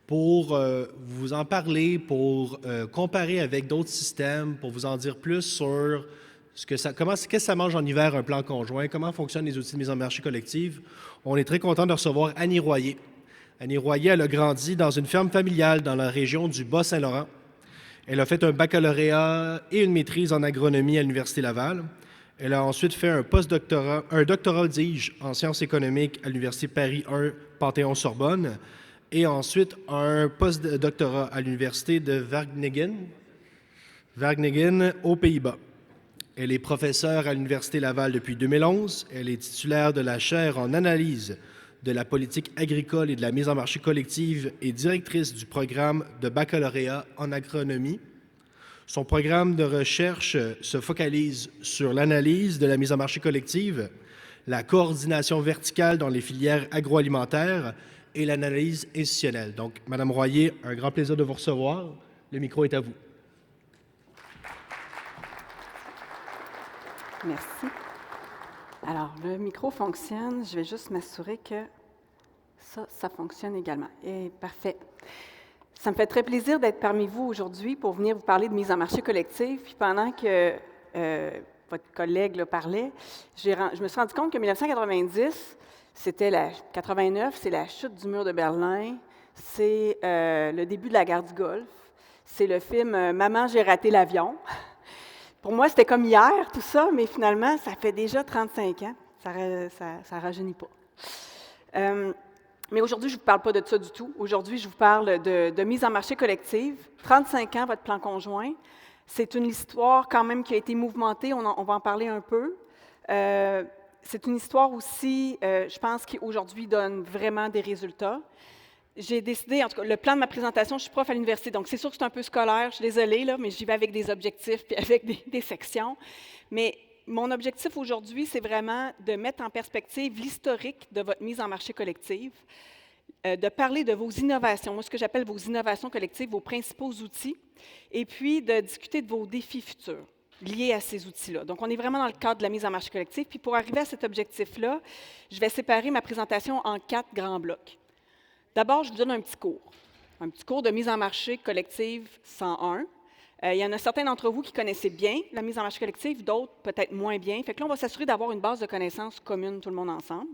pour vous en parler, pour comparer avec d'autres systèmes, pour vous en dire plus sur qu'est-ce que ça mange en hiver un plan conjoint, comment fonctionnent les outils de mise en marché collective. On est très content de recevoir Annie Royer. Annie Royer, elle a grandi dans une ferme familiale dans la région du Bas-Saint-Laurent. Elle a fait un baccalauréat et une maîtrise en agronomie à l'Université Laval. Elle a ensuite fait un doctorat, dis-je, en sciences économiques à l'Université Paris 1 Panthéon-Sorbonne et ensuite un post-doctorat à l'Université de Wageningen aux Pays-Bas. Elle est professeure à l'Université Laval depuis 2011. Elle est titulaire de la chaire en analyse de la politique agricole et de la mise en marché collective et directrice du programme de baccalauréat en agronomie. Son programme de recherche se focalise sur l'analyse de la mise en marché collective, la coordination verticale dans les filières agroalimentaires et l'analyse institutionnelle. Donc, Madame Royer, un grand plaisir de vous recevoir. Le micro est à vous. Merci. Alors, le micro fonctionne. Je vais juste m'assurer que ça fonctionne également. Et parfait. Ça me fait très plaisir d'être parmi vous aujourd'hui pour venir vous parler de mise en marché collective. Puis pendant que votre collègue parlait, je me suis rendu compte que 1990, c'était 89, c'est la chute du mur de Berlin, c'est le début de la guerre du Golfe, c'est le film Maman, j'ai raté l'avion. Pour moi, c'était comme hier, tout ça, mais finalement, ça fait déjà 35 ans. Ça ne rajeunit pas. Mais aujourd'hui, je ne vous parle pas de ça du tout. Aujourd'hui, je vous parle de mise en marché collective. 35 ans, votre plan conjoint. C'est une histoire quand même qui a été mouvementée. On va en parler un peu. C'est une histoire aussi, je pense, qui aujourd'hui donne vraiment des résultats. J'ai décidé, en tout cas, le plan de ma présentation, je suis prof à l'université, donc c'est sûr que c'est un peu scolaire, je suis désolée, mais j'y vais avec des objectifs puis avec des sections. Mais mon objectif aujourd'hui, c'est vraiment de mettre en perspective l'historique de votre mise en marché collective, de parler de vos innovations, moi ce que j'appelle vos innovations collectives, vos principaux outils, et puis de discuter de vos défis futurs liés à ces outils-là. Donc, on est vraiment dans le cadre de la mise en marché collective. Puis pour arriver à cet objectif-là, je vais séparer ma présentation en 4 grands blocs. D'abord, je vous donne un petit cours de mise en marché collective 101. Il y en a certains d'entre vous qui connaissaient bien la mise en marché collective, d'autres peut-être moins bien. Fait que là, on va s'assurer d'avoir une base de connaissances commune, tout le monde ensemble.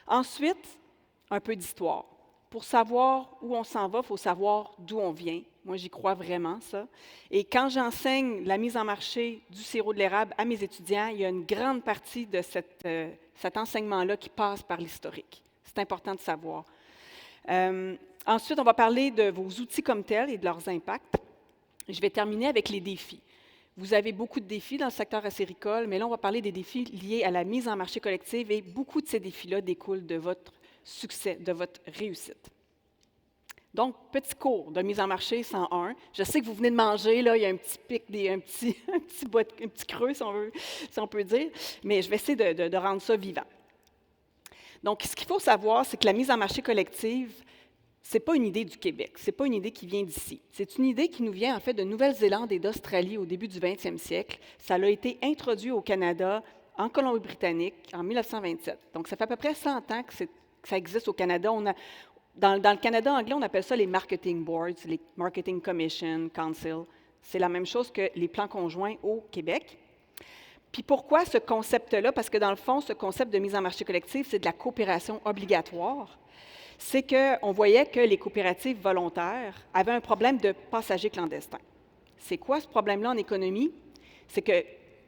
Ensuite, un peu d'histoire. Pour savoir où on s'en va, il faut savoir d'où on vient. Moi, j'y crois vraiment, ça. Et quand j'enseigne la mise en marché du sirop de l'érable à mes étudiants, il y a une grande partie de cet enseignement-là qui passe par l'historique. C'est important de savoir. Ensuite, on va parler de vos outils comme tels et de leurs impacts. Je vais terminer avec les défis. Vous avez beaucoup de défis dans le secteur acéricole, mais là, on va parler des défis liés à la mise en marché collective et beaucoup de ces défis-là découlent de votre succès, de votre réussite. Donc, petit cours de mise en marché 101. Je sais que vous venez de manger, là, il y a un petit pic, un petit creux, si on peut dire, mais je vais essayer de rendre ça vivant. Donc, ce qu'il faut savoir, c'est que la mise en marché collective, ce n'est pas une idée du Québec, ce n'est pas une idée qui vient d'ici. C'est une idée qui nous vient en fait de Nouvelle-Zélande et d'Australie au début du 20e siècle. Ça a été introduit au Canada, en Colombie-Britannique, en 1927. Donc, ça fait à peu près 100 ans que ça existe au Canada. Dans le Canada anglais, on appelle ça les marketing boards, les marketing commission, council. C'est la même chose que les plans conjoints au Québec. Puis pourquoi ce concept-là? Parce que dans le fond, ce concept de mise en marché collective, c'est de la coopération obligatoire. C'est qu'on voyait que les coopératives volontaires avaient un problème de passagers clandestins. C'est quoi ce problème-là en économie? C'est que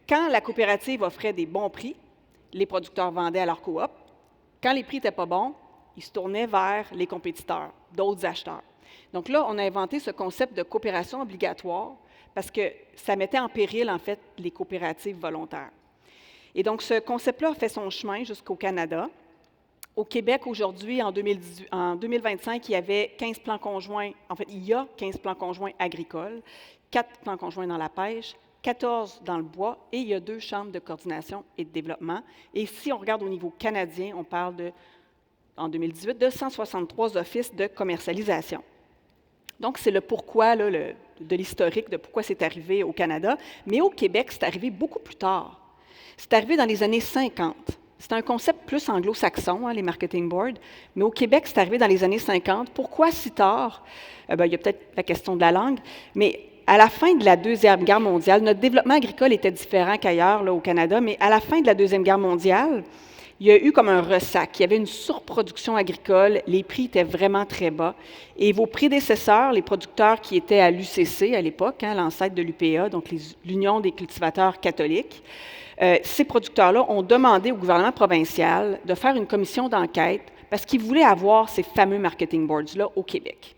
quand la coopérative offrait des bons prix, les producteurs vendaient à leur coop. Quand les prix n'étaient pas bons, ils se tournaient vers les compétiteurs, d'autres acheteurs. Donc là, on a inventé ce concept de coopération obligatoire parce que ça mettait en péril, en fait, les coopératives volontaires. Et donc, ce concept-là a fait son chemin jusqu'au Canada. Au Québec, aujourd'hui, en 2025, il y avait 15 plans conjoints. En fait, il y a 15 plans conjoints agricoles, 4 plans conjoints dans la pêche, 14 dans le bois, et il y a 2 chambres de coordination et de développement. Et si on regarde au niveau canadien, on parle en 2018, de 163 offices de commercialisation. Donc, c'est le pourquoi là, de l'historique de pourquoi c'est arrivé au Canada. Mais au Québec, c'est arrivé beaucoup plus tard. C'est arrivé dans les années 50. C'est un concept plus anglo-saxon, hein, les marketing boards, mais au Québec, c'est arrivé dans les années 50. Pourquoi si tard? Il y a peut-être la question de la langue, mais à la fin de la Deuxième Guerre mondiale, notre développement agricole était différent qu'ailleurs là, au Canada, mais à la fin de la Deuxième Guerre mondiale, il y a eu comme un ressac. Il y avait une surproduction agricole, les prix étaient vraiment très bas. Et vos prédécesseurs, les producteurs qui étaient à l'UCC à l'époque, hein, l'ancêtre de l'UPA, donc l'Union des cultivateurs catholiques, ces producteurs-là ont demandé au gouvernement provincial de faire une commission d'enquête parce qu'ils voulaient avoir ces fameux marketing boards-là au Québec.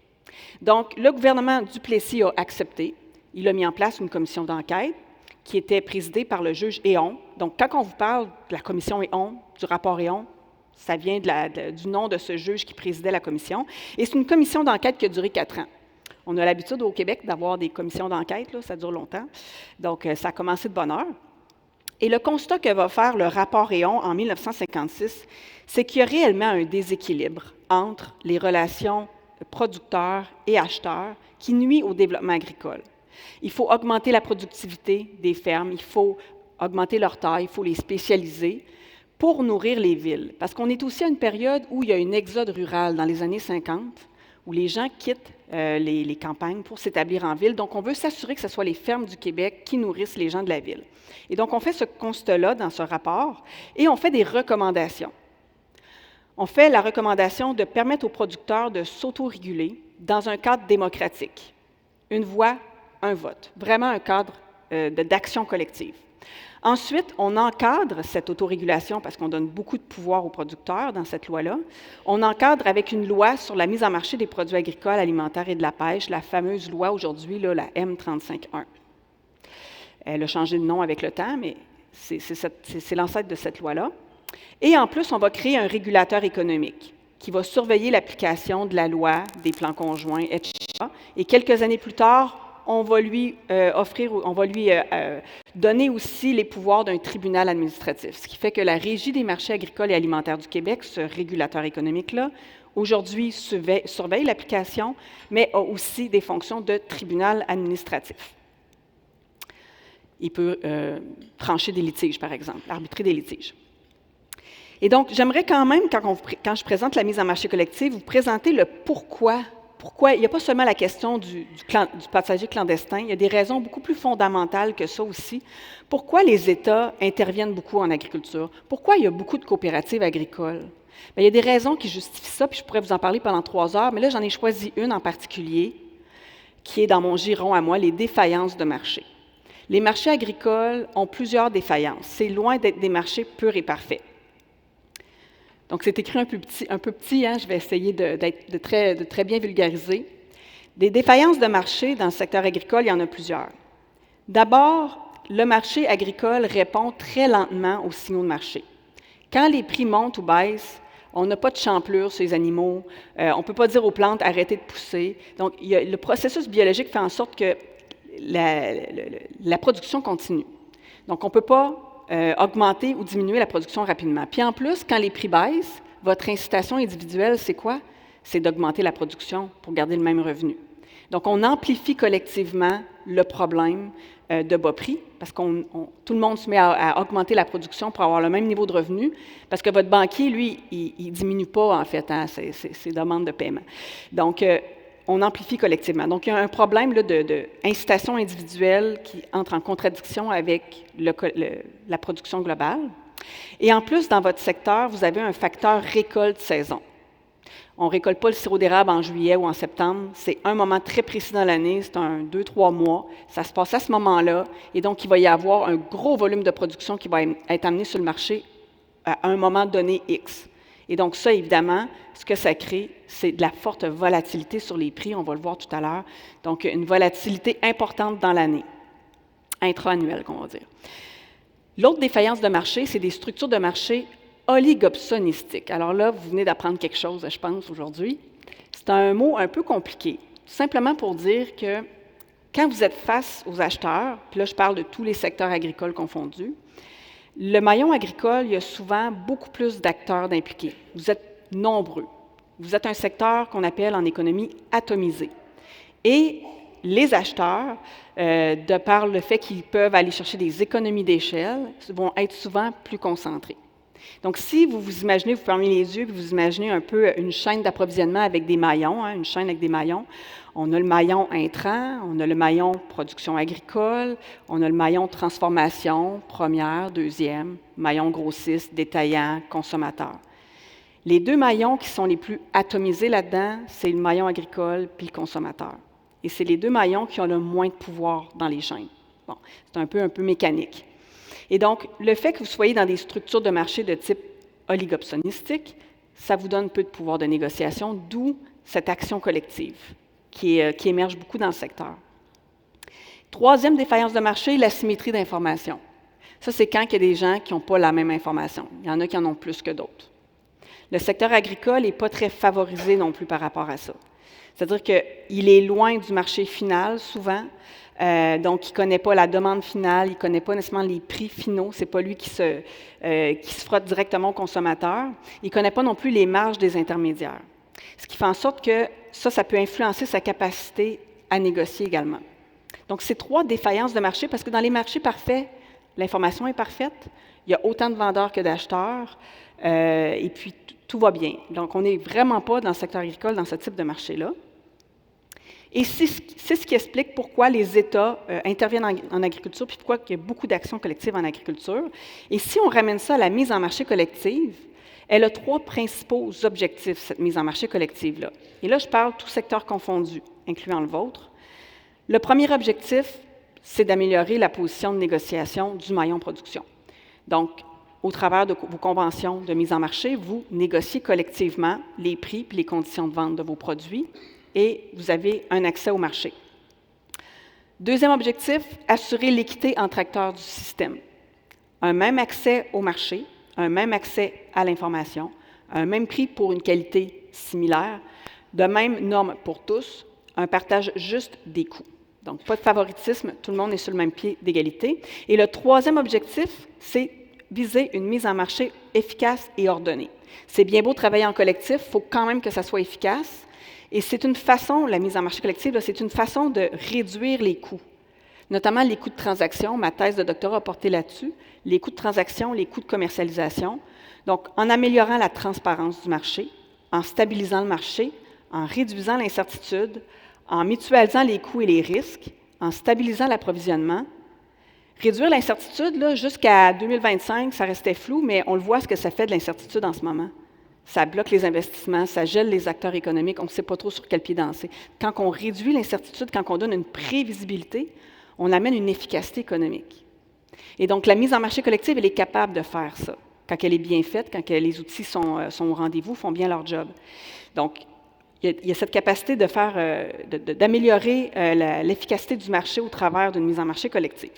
Donc, le gouvernement Duplessis a accepté. Il a mis en place une commission d'enquête qui était présidée par le juge Héon. Donc, quand on vous parle de la commission Héon, du rapport Héon, ça vient du nom de ce juge qui présidait la commission. Et c'est une commission d'enquête qui a duré 4 ans. On a l'habitude au Québec d'avoir des commissions d'enquête, là, ça dure longtemps. Donc, ça a commencé de bonne heure. Et le constat que va faire le rapport Héon en 1956, c'est qu'il y a réellement un déséquilibre entre les relations producteurs et acheteurs qui nuit au développement agricole. Il faut augmenter la productivité des fermes, il faut augmenter leur taille, il faut les spécialiser pour nourrir les villes. Parce qu'on est aussi à une période où il y a une exode rural dans les années 50, où les gens quittent les campagnes pour s'établir en ville. Donc, on veut s'assurer que ce soit les fermes du Québec qui nourrissent les gens de la ville. Et donc, on fait ce constat-là dans ce rapport et on fait des recommandations. On fait la recommandation de permettre aux producteurs de s'autoréguler dans un cadre démocratique. Une voix, un vote. Vraiment un cadre d'action collective. Ensuite, on encadre cette autorégulation parce qu'on donne beaucoup de pouvoir aux producteurs dans cette loi-là. On encadre avec une loi sur la mise en marché des produits agricoles, alimentaires et de la pêche, la fameuse loi aujourd'hui, là, la M35.1. Elle a changé de nom avec le temps, mais c'est l'ancêtre de cette loi-là. Et en plus, on va créer un régulateur économique qui va surveiller l'application de la loi, des plans conjoints, etc. Et quelques années plus tard, on va lui donner aussi les pouvoirs d'un tribunal administratif, ce qui fait que la Régie des marchés agricoles et alimentaires du Québec, ce régulateur économique-là, aujourd'hui surveille l'application, mais a aussi des fonctions de tribunal administratif. Il peut trancher des litiges, par exemple, arbitrer des litiges. Et donc, j'aimerais quand même, quand je présente la mise en marché collective, vous présenter le pourquoi. Pourquoi? Il n'y a pas seulement la question du passager clandestin, il y a des raisons beaucoup plus fondamentales que ça aussi. Pourquoi les États interviennent beaucoup en agriculture? Pourquoi il y a beaucoup de coopératives agricoles? Bien, il y a des raisons qui justifient ça, puis je pourrais vous en parler pendant 3 heures, mais là, j'en ai choisi une en particulier, qui est dans mon giron à moi, les défaillances de marché. Les marchés agricoles ont plusieurs défaillances. C'est loin d'être des marchés purs et parfaits. Donc, c'est écrit un peu petit, hein? Je vais essayer de très bien vulgariser. Des défaillances de marché dans le secteur agricole, il y en a plusieurs. D'abord, le marché agricole répond très lentement aux signaux de marché. Quand les prix montent ou baissent, on n'a pas de champlure sur les animaux, on ne peut pas dire aux plantes « arrêtez de pousser ». Donc, le processus biologique fait en sorte que la production continue. Donc, on ne peut pas augmenter ou diminuer la production rapidement. Puis en plus, quand les prix baissent, votre incitation individuelle, c'est quoi? C'est d'augmenter la production pour garder le même revenu. Donc, on amplifie collectivement le problème de bas prix parce que tout le monde se met à augmenter la production pour avoir le même niveau de revenu parce que votre banquier, lui, il ne diminue pas, en fait, hein, ses demandes de paiement. Donc, on amplifie collectivement. Donc, il y a un problème là, d'incitation individuelle qui entre en contradiction avec la production globale. Et en plus, dans votre secteur, vous avez un facteur récolte-saison. On ne récolte pas le sirop d'érable en juillet ou en septembre. C'est un moment très précis dans l'année, c'est 2-3 mois. Ça se passe à ce moment-là. Et donc, il va y avoir un gros volume de production qui va être amené sur le marché à un moment donné X. Et donc, ça, évidemment, ce que ça crée, c'est de la forte volatilité sur les prix, on va le voir tout à l'heure. Donc, une volatilité importante dans l'année, intra-annuelle, qu'on va dire. L'autre défaillance de marché, c'est des structures de marché oligopsonistiques. Alors là, vous venez d'apprendre quelque chose, je pense, aujourd'hui. C'est un mot un peu compliqué, simplement pour dire que quand vous êtes face aux acheteurs, puis là, je parle de tous les secteurs agricoles confondus, le maillon agricole, il y a souvent beaucoup plus d'acteurs impliqués. Vous êtes nombreux. Vous êtes un secteur qu'on appelle en économie atomisé. Et les acheteurs, de par le fait qu'ils peuvent aller chercher des économies d'échelle, vont être souvent plus concentrés. Donc, si vous vous imaginez, vous fermez les yeux, puis vous imaginez un peu une chaîne d'approvisionnement avec des maillons, une chaîne avec des maillons. On a le maillon intrant, on a le maillon production agricole, on a le maillon transformation, première, deuxième, maillon grossiste, détaillant, consommateur. Les deux maillons qui sont les plus atomisés là-dedans, c'est le maillon agricole puis le consommateur. Et c'est les deux maillons qui ont le moins de pouvoir dans les chaînes. Bon, c'est un peu mécanique. Et donc, le fait que vous soyez dans des structures de marché de type oligopsonistique, ça vous donne peu de pouvoir de négociation, d'où cette action collective qui émerge beaucoup dans le secteur. Troisième défaillance de marché, l'asymétrie d'information. Ça, c'est quand il y a des gens qui n'ont pas la même information. Il y en a qui en ont plus que d'autres. Le secteur agricole n'est pas très favorisé non plus par rapport à ça. C'est-à-dire qu'il est loin du marché final, souvent. Donc, il ne connaît pas la demande finale, il ne connaît pas nécessairement les prix finaux. Ce n'est pas lui qui se frotte directement au consommateur. Il ne connaît pas non plus les marges des intermédiaires. Ce qui fait en sorte que ça peut influencer sa capacité à négocier également. Donc, c'est trois défaillances de marché, parce que dans les marchés parfaits, l'information est parfaite, il y a autant de vendeurs que d'acheteurs, et puis tout va bien. Donc, on n'est vraiment pas dans le secteur agricole, dans ce type de marché-là. Et c'est ce qui explique pourquoi les États interviennent en agriculture, puis pourquoi il y a beaucoup d'actions collectives en agriculture. Et si on ramène ça à la mise en marché collective, elle a trois principaux objectifs, cette mise en marché collective-là. Et là, je parle tout secteur confondu, incluant le vôtre. Le premier objectif, c'est d'améliorer la position de négociation du maillon production. Donc, au travers de vos conventions de mise en marché, vous négociez collectivement les prix et les conditions de vente de vos produits et vous avez un accès au marché. Deuxième objectif, assurer l'équité entre acteurs du système. Un même accès au marché, un même accès à l'information, un même prix pour une qualité similaire, de même normes pour tous, un partage juste des coûts. Donc, pas de favoritisme, tout le monde est sur le même pied d'égalité. Et le troisième objectif, c'est viser une mise en marché efficace et ordonnée. C'est bien beau travailler en collectif, il faut quand même que ça soit efficace. Et c'est une façon, la mise en marché collective, c'est une façon de réduire les coûts, notamment les coûts de transaction. Ma thèse de doctorat a porté là-dessus, les coûts de transaction, les coûts de commercialisation. Donc, en améliorant la transparence du marché, en stabilisant le marché, en réduisant l'incertitude, en mutualisant les coûts et les risques, en stabilisant l'approvisionnement. Réduire l'incertitude, là, jusqu'à 2025, ça restait flou, mais on le voit ce que ça fait de l'incertitude en ce moment. Ça bloque les investissements, ça gèle les acteurs économiques, on ne sait pas trop sur quel pied danser. Quand on réduit l'incertitude, quand on donne une prévisibilité, on amène une efficacité économique. Et donc, la mise en marché collective, elle est capable de faire ça, quand elle est bien faite, quand les outils sont au rendez-vous, font bien leur job. Donc, il y a cette capacité de d'améliorer l'efficacité du marché au travers d'une mise en marché collective.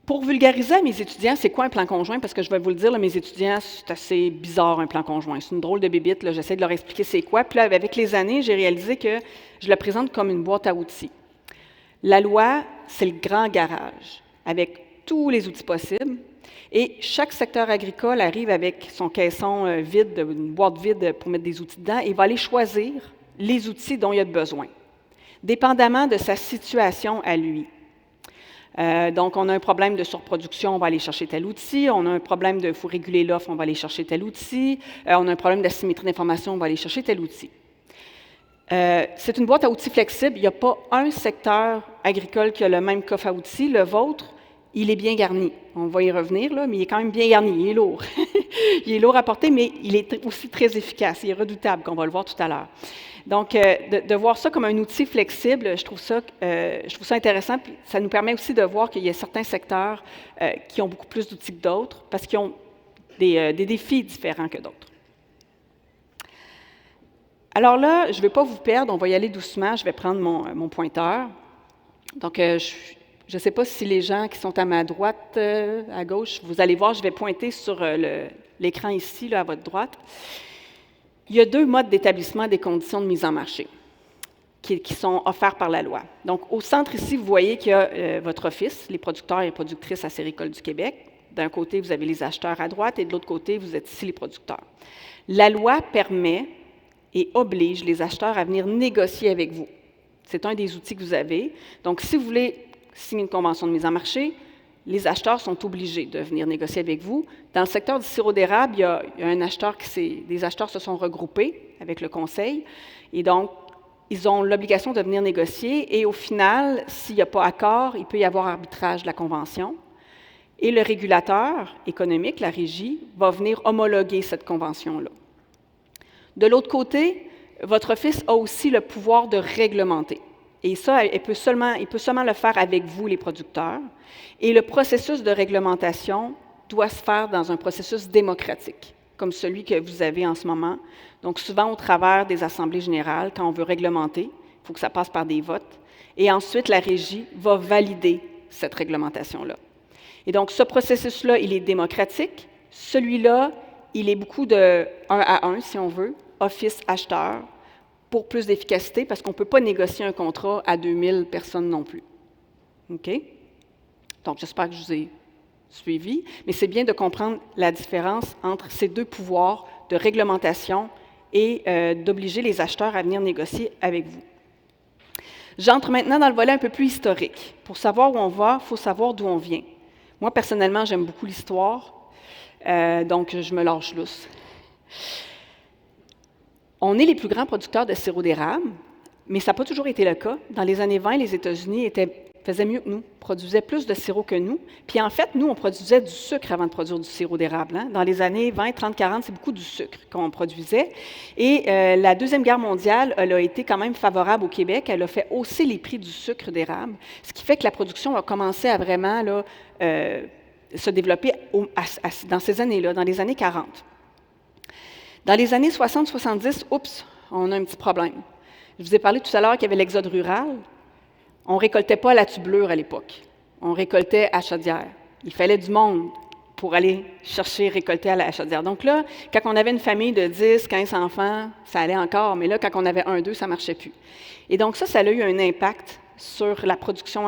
Pour vulgariser à mes étudiants, c'est quoi un plan conjoint? Parce que je vais vous le dire, là, mes étudiants, c'est assez bizarre un plan conjoint. C'est une drôle de bébite, là, j'essaie de leur expliquer c'est quoi. Puis là, avec les années, j'ai réalisé que je le présente comme une boîte à outils. La loi, c'est le grand garage, avec tous les outils possibles. Et chaque secteur agricole arrive avec son caisson vide, une boîte vide pour mettre des outils dedans, et va aller choisir les outils dont il a besoin, dépendamment de sa situation à lui. Donc, on a un problème de surproduction, on va aller chercher tel outil. On a un problème de « faut réguler l'offre », on va aller chercher tel outil. On a un problème d'asymétrie d'information, on va aller chercher tel outil. C'est une boîte à outils flexible. Il n'y a pas un secteur agricole qui a le même coffre à outils. Le vôtre, il est bien garni. On va y revenir, là, mais il est quand même bien garni. Il est lourd. Il est lourd à porter, mais il est aussi très efficace. Il est redoutable, comme on va le voir tout à l'heure. Donc, de voir ça comme un outil flexible, je trouve ça intéressant. Puis ça nous permet aussi de voir qu'il y a certains secteurs qui ont beaucoup plus d'outils que d'autres parce qu'ils ont des défis différents que d'autres. Alors là, je ne vais pas vous perdre, on va y aller doucement. Je vais prendre mon pointeur. Donc, je ne sais pas si les gens qui sont à ma droite, à gauche, vous allez voir, je vais pointer sur l'écran ici, là, à votre droite. Il y a deux modes d'établissement des conditions de mise en marché qui sont offerts par la loi. Donc, au centre ici, vous voyez qu'il y a votre office, les producteurs et productrices acéricoles du Québec. D'un côté, vous avez les acheteurs à droite et de l'autre côté, vous êtes ici les producteurs. La loi permet et oblige les acheteurs à venir négocier avec vous. C'est un des outils que vous avez. Donc, si vous voulez signer une convention de mise en marché, les acheteurs sont obligés de venir négocier avec vous. Dans le secteur du sirop d'érable, il y a un acheteur des acheteurs se sont regroupés avec le conseil et donc ils ont l'obligation de venir négocier et au final, s'il n'y a pas accord, il peut y avoir arbitrage de la convention et le régulateur économique, la régie, va venir homologuer cette convention-là. De l'autre côté, votre office a aussi le pouvoir de réglementer. Et ça, il peut seulement le faire avec vous, les producteurs. Et le processus de réglementation doit se faire dans un processus démocratique, comme celui que vous avez en ce moment. Donc, souvent au travers des assemblées générales, quand on veut réglementer, il faut que ça passe par des votes. Et ensuite, la régie va valider cette réglementation-là. Et donc, ce processus-là, il est démocratique. Celui-là, il est beaucoup de 1 à 1, si on veut, office-acheteur, pour plus d'efficacité, parce qu'on ne peut pas négocier un contrat à 2000 personnes non plus. OK? Donc, j'espère que je vous ai suivi, mais c'est bien de comprendre la différence entre ces deux pouvoirs de réglementation et d'obliger les acheteurs à venir négocier avec vous. J'entre maintenant dans le volet un peu plus historique. Pour savoir où on va, il faut savoir d'où on vient. Moi, personnellement, j'aime beaucoup l'histoire, donc je me lâche lousse. On est les plus grands producteurs de sirop d'érable, mais ça n'a pas toujours été le cas. Dans les années 20, les États-Unis faisaient mieux que nous, produisaient plus de sirop que nous. Puis en fait, nous, on produisait du sucre avant de produire du sirop d'érable. Hein. Dans les années 20, 30, 40, c'est beaucoup du sucre qu'on produisait. Et la Deuxième Guerre mondiale, elle a été quand même favorable au Québec. Elle a fait hausser les prix du sucre d'érable, ce qui fait que la production a commencé à vraiment là, se développer dans ces années-là, dans les années 40. Dans les années 60-70, oups, on a un petit problème. Je vous ai parlé tout à l'heure qu'il y avait l'exode rural. On ne récoltait pas à la tubelure à l'époque. On récoltait à chaudière. Il fallait du monde pour aller chercher, récolter à la chaudière. Donc là, quand on avait une famille de 10, 15 enfants, ça allait encore, mais là, quand on avait 1, 2, ça ne marchait plus. Et donc ça a eu un impact sur la production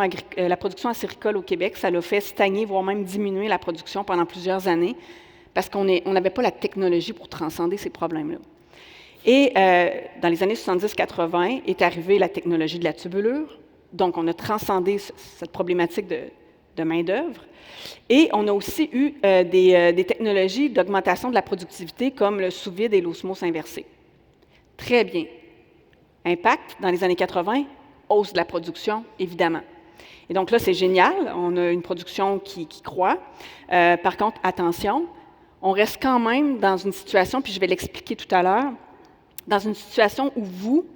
acéricole au Québec. Ça l'a fait stagner, voire même diminuer la production pendant plusieurs années, parce qu'on n'avait pas la technologie pour transcender ces problèmes-là. Et dans les années 70-80 est arrivée la technologie de la tubulure. Donc, on a transcendé cette problématique de main-d'œuvre. Et on a aussi eu des technologies d'augmentation de la productivité comme le sous-vide et l'osmose inversée. Très bien. Impact, dans les années 80, hausse de la production, évidemment. Et donc là, c'est génial. On a une production qui croît. Par contre, attention, on reste quand même dans une situation, puis je vais l'expliquer tout à l'heure, dans une situation où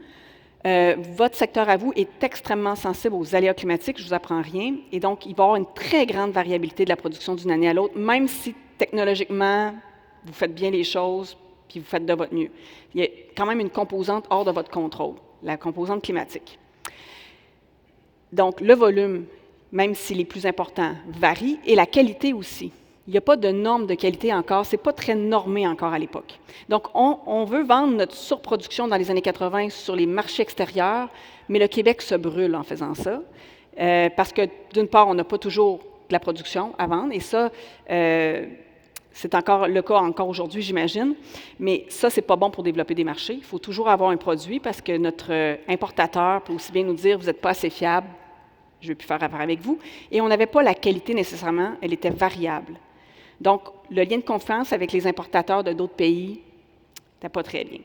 votre secteur à vous est extrêmement sensible aux aléas climatiques, je ne vous apprends rien, et donc il va y avoir une très grande variabilité de la production d'une année à l'autre, même si technologiquement, vous faites bien les choses, puis vous faites de votre mieux. Il y a quand même une composante hors de votre contrôle, la composante climatique. Donc, le volume, même s'il est plus important, varie, et la qualité aussi. Il n'y a pas de normes de qualité encore, ce n'est pas très normé encore à l'époque. Donc, on veut vendre notre surproduction dans les années 80 sur les marchés extérieurs, mais le Québec se brûle en faisant ça, parce que, d'une part, on n'a pas toujours de la production à vendre, et ça, c'est encore le cas encore aujourd'hui, j'imagine, mais ça, ce n'est pas bon pour développer des marchés. Il faut toujours avoir un produit, parce que notre importateur peut aussi bien nous dire « vous n'êtes pas assez fiable, je ne veux plus faire affaire avec vous », et on n'avait pas la qualité nécessairement, elle était variable. Donc, le lien de confiance avec les importateurs de d'autres pays n'était pas très bien.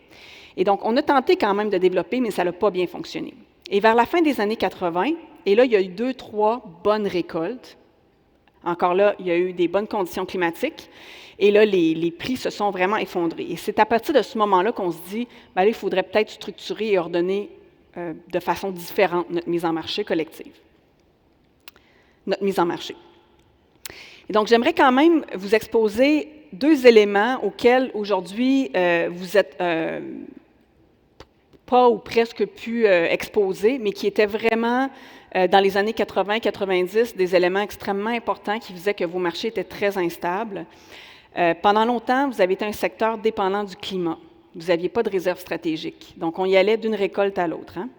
Et donc, on a tenté quand même de développer, mais ça n'a pas bien fonctionné. Et vers la fin des années 80, et là, il y a eu 2-3 bonnes récoltes. Encore là, il y a eu des bonnes conditions climatiques. Et là, les prix se sont vraiment effondrés. Et c'est à partir de ce moment-là qu'on se dit, bien, là, il faudrait peut-être structurer et ordonner de façon différente notre mise en marché collective. Notre mise en marché. Et donc, j'aimerais quand même vous exposer 2 éléments auxquels aujourd'hui vous êtes pas ou presque pu exposer, mais qui étaient vraiment, dans les années 80-90, des éléments extrêmement importants qui faisaient que vos marchés étaient très instables. Pendant longtemps, vous avez été un secteur dépendant du climat. Vous n'aviez pas de réserve stratégique. Donc, on y allait d'une récolte à l'autre. Hein?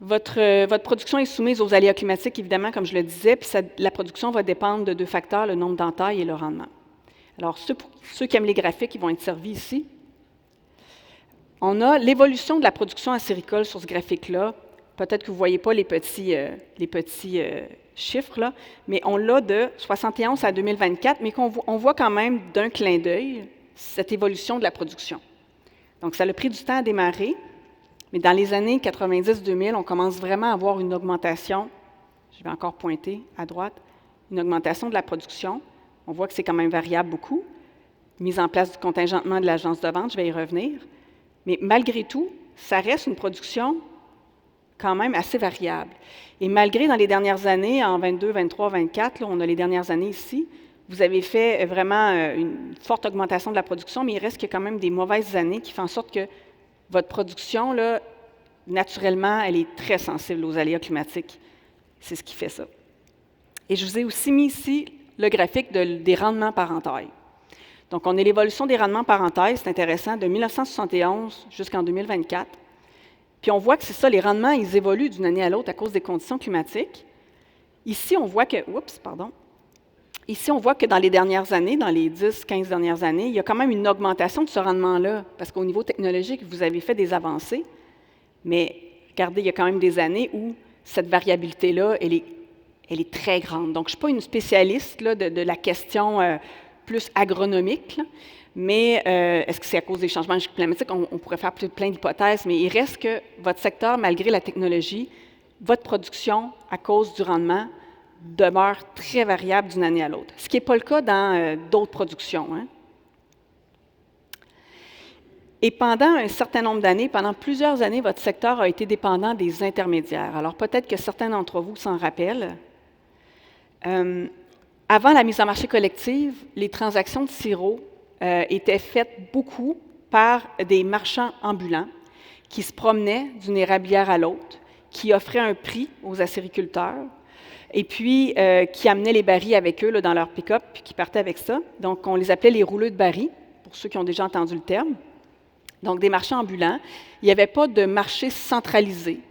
Votre production est soumise aux aléas climatiques, évidemment, comme je le disais, puis la production va dépendre de 2 facteurs, le nombre d'entailles et le rendement. Alors, ceux qui aiment les graphiques, ils vont être servis ici. On a l'évolution de la production acéricole sur ce graphique-là Peut-être que vous ne voyez pas les petits chiffres, là, mais on l'a de 71 à 2024, mais on voit quand même d'un clin d'œil cette évolution de la production. Donc, ça a pris du temps à démarrer, mais dans les années 90-2000, on commence vraiment à avoir une augmentation, je vais encore pointer à droite, une augmentation de la production. On voit que c'est quand même variable beaucoup. Mise en place du contingentement de l'agence de vente, je vais y revenir. Mais malgré tout, ça reste une production quand même assez variable. Et malgré dans les dernières années, en 22, 23, 24, là, on a les dernières années ici, vous avez fait vraiment une forte augmentation de la production, mais il reste qu'il y a quand même des mauvaises années qui font en sorte que votre production, là, naturellement, elle est très sensible aux aléas climatiques. C'est ce qui fait ça. Et je vous ai aussi mis ici le graphique des rendements par entaille. Donc, on a l'évolution des rendements par entaille, c'est intéressant, de 1971 jusqu'en 2024. Puis on voit que c'est ça, les rendements, ils évoluent d'une année à l'autre à cause des conditions climatiques. Ici, on voit que, Ici, on voit que dans les dernières années, dans les 10, 15 dernières années, il y a quand même une augmentation de ce rendement-là, parce qu'au niveau technologique, vous avez fait des avancées, mais regardez, il y a quand même des années où cette variabilité-là, elle est très grande. Donc, je ne suis pas une spécialiste là, de la question plus agronomique, là, mais est-ce que c'est à cause des changements climatiques? On pourrait faire plein d'hypothèses, mais il reste que votre secteur, malgré la technologie, votre production, à cause du rendement, demeure très variable d'une année à l'autre, ce qui n'est pas le cas dans d'autres productions. Hein. Et pendant un certain nombre d'années, pendant plusieurs années, votre secteur a été dépendant des intermédiaires. Alors peut-être que certains d'entre vous s'en rappellent. Avant la mise en marché collective, les transactions de sirop étaient faites beaucoup par des marchands ambulants qui se promenaient d'une érablière à l'autre, qui offraient un prix aux acériculteurs, et puis qui amenaient les barils avec eux là, dans leur pick-up, puis qui partaient avec ça. Donc, on les appelait les rouleux de barils, pour ceux qui ont déjà entendu le terme. Donc, des marchands ambulants. Il n'y avait pas de marché centralisé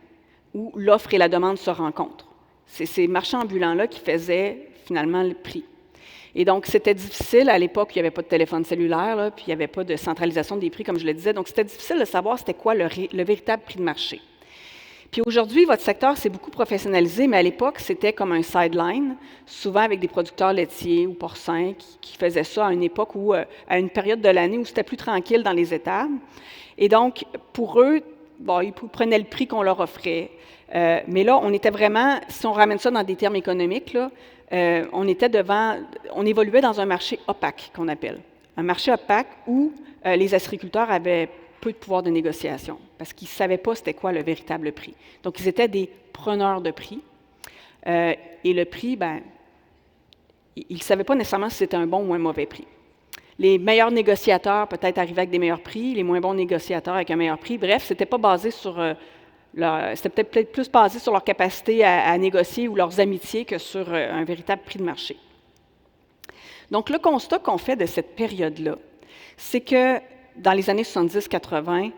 où l'offre et la demande se rencontrent. C'est ces marchands ambulants-là qui faisaient finalement le prix. Et donc, c'était difficile. À l'époque, il n'y avait pas de téléphone cellulaire, là, puis il n'y avait pas de centralisation des prix, comme je le disais. Donc, c'était difficile de savoir c'était quoi le véritable prix de marché. Puis aujourd'hui, votre secteur s'est beaucoup professionnalisé, mais à l'époque, c'était comme un sideline, souvent avec des producteurs laitiers ou porcins qui faisaient ça à une époque où, à une période de l'année où c'était plus tranquille dans les étables. Et donc, pour eux, bon, ils prenaient le prix qu'on leur offrait. Mais là, on était vraiment, si on ramène ça dans des termes économiques, là, on évoluait dans un marché opaque, qu'on appelle. Un marché opaque où les acériculteurs avaient peu de pouvoir de négociation, parce qu'ils ne savaient pas c'était quoi le véritable prix. Donc, ils étaient des preneurs de prix. Et le prix, ben, ils ne savaient pas nécessairement si c'était un bon ou un mauvais prix. Les meilleurs négociateurs peut-être arrivaient avec des meilleurs prix, les moins bons négociateurs avec un meilleur prix. Bref, c'était pas basé sur c'était peut-être plus basé sur leur capacité à négocier ou leurs amitiés que sur un véritable prix de marché. Donc, le constat qu'on fait de cette période-là, c'est que dans les années 70-80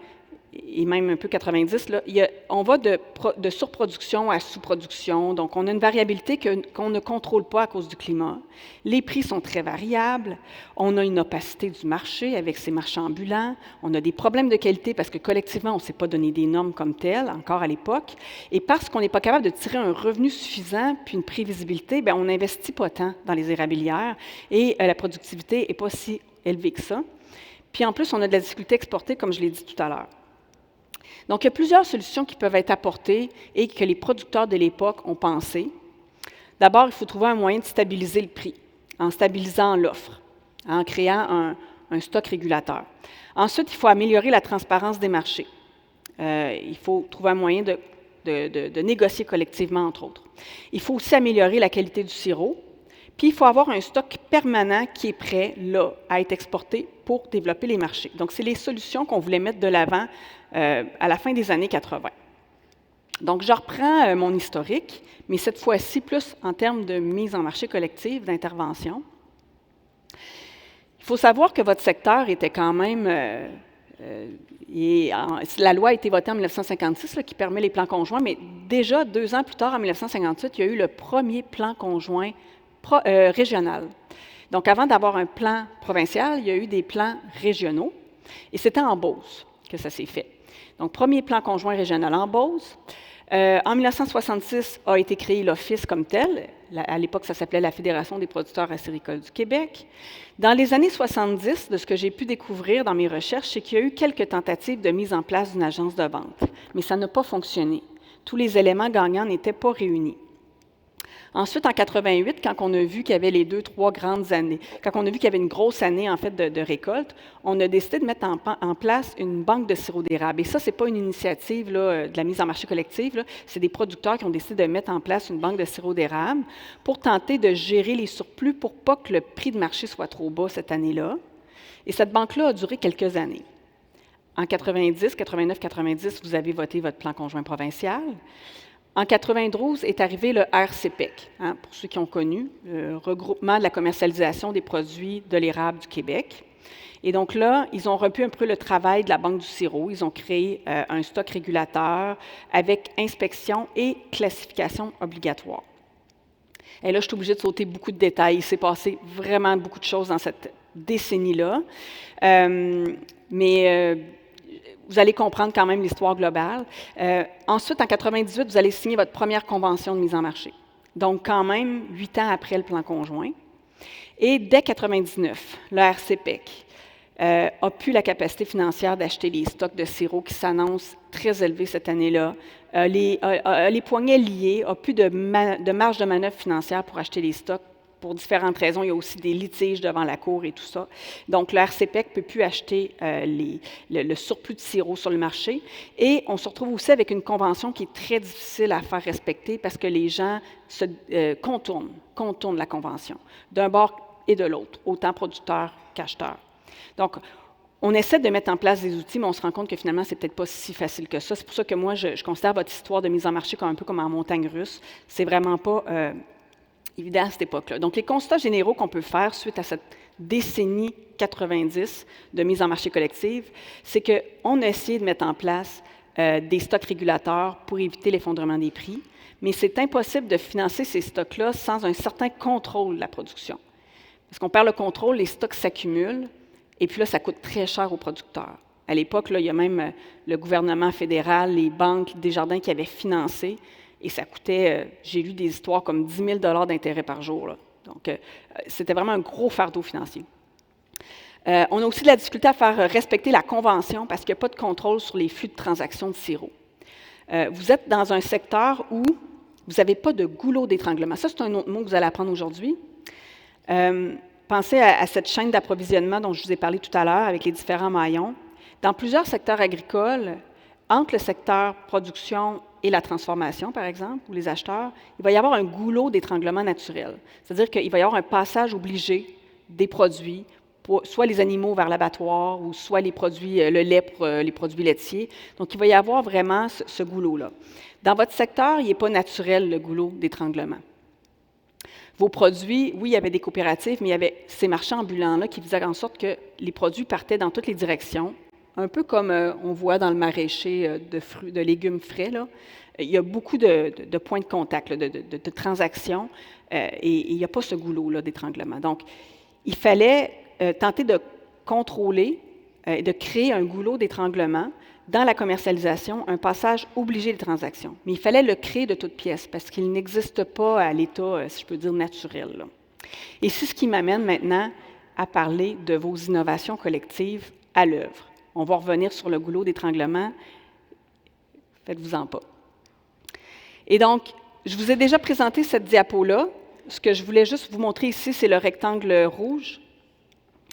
et même un peu 90, là, on va de surproduction à sous-production. Donc, on a une variabilité qu'on ne contrôle pas à cause du climat. Les prix sont très variables. On a une opacité du marché avec ces marchands ambulants. On a des problèmes de qualité parce que collectivement, on ne s'est pas donné des normes comme telles, encore à l'époque. Et parce qu'on n'est pas capable de tirer un revenu suffisant puis une prévisibilité, bien, on n'investit pas tant dans les érablières et la productivité n'est pas si élevée que ça. Puis en plus, on a de la difficulté à exporter, comme je l'ai dit tout à l'heure. Donc, il y a plusieurs solutions qui peuvent être apportées et que les producteurs de l'époque ont pensé. D'abord, il faut trouver un moyen de stabiliser le prix, en stabilisant l'offre, en créant un stock régulateur. Ensuite, il faut améliorer la transparence des marchés. Il faut trouver un moyen de négocier collectivement, entre autres. Il faut aussi améliorer la qualité du sirop. Puis, il faut avoir un stock permanent qui est prêt, là, à être exporté pour développer les marchés. Donc, c'est les solutions qu'on voulait mettre de l'avant à la fin des années 80. Donc, je reprends mon historique, mais cette fois-ci, plus en termes de mise en marché collective, d'intervention. Il faut savoir que votre secteur était quand même... la loi a été votée en 1956, là, qui permet les plans conjoints, mais déjà 2 ans plus tard, en 1958, il y a eu le premier plan conjoint régional. Donc, avant d'avoir un plan provincial, il y a eu des plans régionaux, et c'était en Beauce que ça s'est fait. Donc, premier plan conjoint régional en Beauce. En 1966 a été créé l'Office comme tel. À l'époque, ça s'appelait la Fédération des producteurs acéricoles du Québec. Dans les années 70, de ce que j'ai pu découvrir dans mes recherches, c'est qu'il y a eu quelques tentatives de mise en place d'une agence de vente, mais ça n'a pas fonctionné. Tous les éléments gagnants n'étaient pas réunis. Ensuite, en 88, quand on a vu qu'il y avait les 2-3 grandes années, quand on a vu qu'il y avait une grosse année en fait de récolte, on a décidé de mettre en place une banque de sirop d'érable. Et ça, c'est pas une initiative là, de la mise en marché collective, là. C'est des producteurs qui ont décidé de mettre en place une banque de sirop d'érable pour tenter de gérer les surplus pour pas que le prix de marché soit trop bas cette année-là. Et cette banque-là a duré quelques années. En 90, 89, 90, vous avez voté votre plan conjoint provincial. En 92 est arrivé le RCPEC, pour ceux qui ont connu, le regroupement de la commercialisation des produits de l'érable du Québec. Et donc là, ils ont repris un peu le travail de la Banque du sirop. Ils ont créé un stock régulateur avec inspection et classification obligatoire. Et là, je suis obligée de sauter beaucoup de détails. Il s'est passé vraiment beaucoup de choses dans cette décennie-là. Vous allez comprendre quand même l'histoire globale. Ensuite, en 98, vous allez signer votre première convention de mise en marché. Donc, quand même, 8 ans après le plan conjoint. Et dès 99, le RCPEC a pu la capacité financière d'acheter les stocks de sirop qui s'annoncent très élevés cette année-là. Les poignets liés, a plus de marge de manœuvre financière pour acheter les stocks. Pour différentes raisons, il y a aussi des litiges devant la Cour et tout ça. Donc, le RCPEC ne peut plus acheter le surplus de sirop sur le marché. Et on se retrouve aussi avec une convention qui est très difficile à faire respecter parce que les gens contournent la convention, d'un bord et de l'autre, autant producteurs qu'acheteurs. Donc, on essaie de mettre en place des outils, mais on se rend compte que finalement, c'est peut-être pas si facile que ça. C'est pour ça que moi, je considère votre histoire de mise en marché comme un peu comme en montagne russe. C'est vraiment pas évident à cette époque-là. Donc, les constats généraux qu'on peut faire suite à cette décennie 90 de mise en marché collective, c'est qu'on a essayé de mettre en place des stocks régulateurs pour éviter l'effondrement des prix, mais c'est impossible de financer ces stocks-là sans un certain contrôle de la production. Parce qu'on perd le contrôle, les stocks s'accumulent, et puis là, ça coûte très cher aux producteurs. À l'époque, là, il y a même le gouvernement fédéral, les banques, Desjardins qui avaient financé. Et ça coûtait, j'ai lu des histoires comme 10 000 d'intérêt par jour. Là. Donc, c'était vraiment un gros fardeau financier. On a aussi de la difficulté à faire respecter la convention parce qu'il n'y a pas de contrôle sur les flux de transactions de sirop. Vous êtes dans un secteur où vous n'avez pas de goulot d'étranglement. Ça, c'est un autre mot que vous allez apprendre aujourd'hui. Pensez à cette chaîne d'approvisionnement dont je vous ai parlé tout à l'heure avec les différents maillons. Dans plusieurs secteurs agricoles, entre le secteur production et la transformation, par exemple, ou les acheteurs, il va y avoir un goulot d'étranglement naturel. C'est-à-dire qu'il va y avoir un passage obligé des produits, soit les animaux vers l'abattoir, ou soit les produits, le lait pour les produits laitiers. Donc, il va y avoir vraiment ce goulot-là. Dans votre secteur, il n'est pas naturel, le goulot d'étranglement. Vos produits, oui, il y avait des coopératives, mais il y avait ces marchands ambulants-là qui faisaient en sorte que les produits partaient dans toutes les directions, un peu comme on voit dans le maraîcher de légumes frais. Là. Il y a beaucoup de points de contact, là, de transactions, et il n'y a pas ce goulot-là d'étranglement. Donc, il fallait tenter de contrôler et de créer un goulot d'étranglement dans la commercialisation, un passage obligé des transactions. Mais il fallait le créer de toutes pièces parce qu'il n'existe pas à l'état, si je peux dire, naturel. Là. Et c'est ce qui m'amène maintenant à parler de vos innovations collectives à l'œuvre. On va revenir sur le goulot d'étranglement. Faites-vous-en pas. Et donc, je vous ai déjà présenté cette diapo-là. Ce que je voulais juste vous montrer ici, c'est le rectangle rouge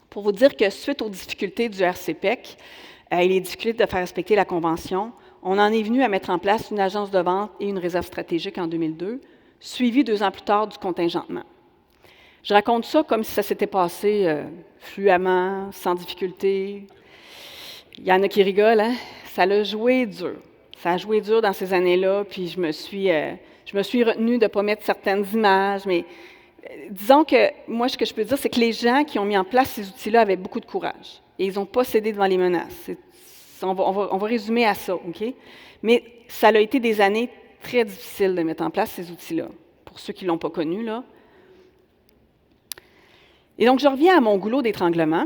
pour vous dire que suite aux difficultés du RCPEC et les difficultés de faire respecter la Convention, on en est venu à mettre en place une agence de vente et une réserve stratégique en 2002, suivie 2 ans plus tard du contingentement. Je raconte ça comme si ça s'était passé fluemment, sans difficulté. Il y en a qui rigolent, hein? Ça a joué dur. Ça a joué dur dans ces années-là, puis je me suis retenue de ne pas mettre certaines images, mais disons que moi, ce que je peux dire, c'est que les gens qui ont mis en place ces outils-là avaient beaucoup de courage. Et ils n'ont pas cédé devant les menaces. On va résumer à ça, OK? Mais ça a été des années très difficiles de mettre en place ces outils-là, pour ceux qui ne l'ont pas connu, là. Et donc, je reviens à mon goulot d'étranglement.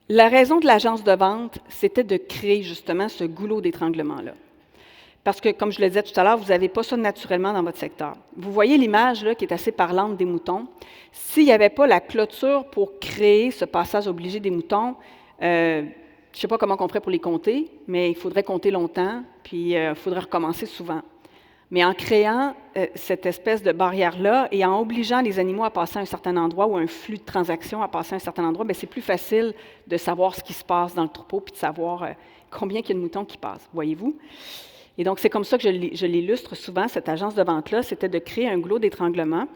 La raison de l'agence de vente, c'était de créer justement ce goulot d'étranglement-là. Parce que, comme je le disais tout à l'heure, vous n'avez pas ça naturellement dans votre secteur. Vous voyez l'image là, qui est assez parlante des moutons. S'il n'y avait pas la clôture pour créer ce passage obligé des moutons, je ne sais pas comment on ferait pour les compter, mais il faudrait compter longtemps, puis il faudrait recommencer souvent. Mais en créant cette espèce de barrière-là et en obligeant les animaux à passer à un certain endroit ou un flux de transactions à passer à un certain endroit, bien, c'est plus facile de savoir ce qui se passe dans le troupeau puis de savoir combien il y a de moutons qui passent, voyez-vous? Et donc, c'est comme ça que je l'illustre souvent, cette agence de vente-là, c'était de créer un goulot d'étranglement.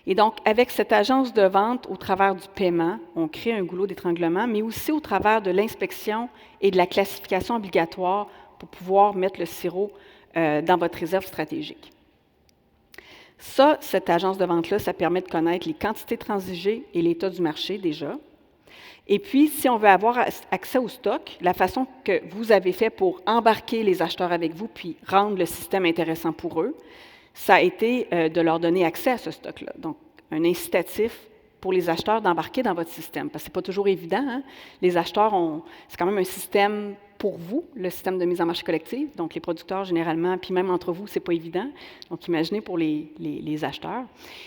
Et donc, avec cette agence de vente, au travers du paiement, on crée un goulot d'étranglement, mais aussi au travers de l'inspection et de la classification obligatoire pour pouvoir mettre le sirop dans votre réserve stratégique. Ça, cette agence de vente-là, ça permet de connaître les quantités transigées et l'état du marché déjà. Et puis, si on veut avoir accès au stock, la façon que vous avez fait pour embarquer les acheteurs avec vous puis rendre le système intéressant pour eux, ça a été de leur donner accès à ce stock-là. Donc, un incitatif pour les acheteurs d'embarquer dans votre système. Parce que ce n'est pas toujours évident. Hein? Les acheteurs, c'est quand même un système pour vous, le système de mise en marché collective. Donc, les producteurs, généralement, puis même entre vous, ce n'est pas évident. Donc, imaginez pour les acheteurs.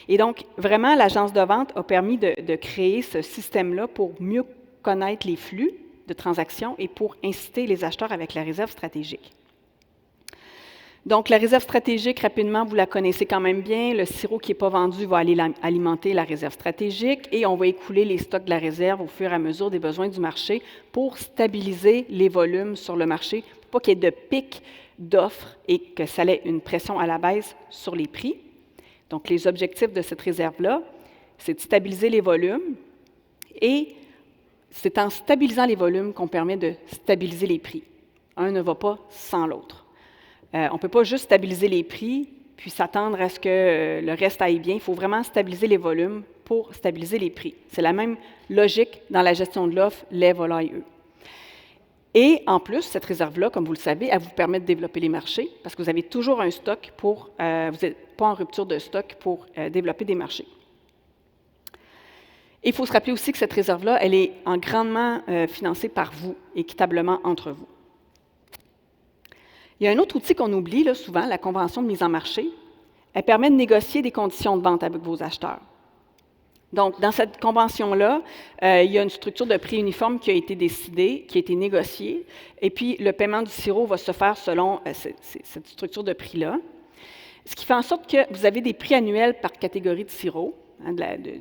Et donc, vraiment, l'agence de vente a permis de créer ce système-là pour mieux connaître les flux de transactions et pour inciter les acheteurs avec la réserve stratégique. Donc, la réserve stratégique, rapidement, vous la connaissez quand même bien. Le sirop qui n'est pas vendu va aller alimenter la réserve stratégique et on va écouler les stocks de la réserve au fur et à mesure des besoins du marché pour stabiliser les volumes sur le marché, pour pas qu'il y ait de pic d'offres et que ça ait une pression à la baisse sur les prix. Donc, les objectifs de cette réserve-là, c'est de stabiliser les volumes et c'est en stabilisant les volumes qu'on permet de stabiliser les prix. Un ne va pas sans l'autre. On ne peut pas juste stabiliser les prix puis s'attendre à ce que le reste aille bien. Il faut vraiment stabiliser les volumes pour stabiliser les prix. C'est la même logique dans la gestion de l'offre, lait, volaille, œufs. Et en plus, cette réserve-là, comme vous le savez, elle vous permet de développer les marchés parce que vous avez toujours un stock pour, vous n'êtes pas en rupture de stock pour développer des marchés. Et il faut se rappeler aussi que cette réserve-là, elle est grandement financée par vous, équitablement entre vous. Il y a un autre outil qu'on oublie là, souvent, la convention de mise en marché. Elle permet de négocier des conditions de vente avec vos acheteurs. Donc, dans cette convention-là, il y a une structure de prix uniforme qui a été décidée, qui a été négociée, et puis le paiement du sirop va se faire selon cette structure de prix-là. Ce qui fait en sorte que vous avez des prix annuels par catégorie de sirop. Hein,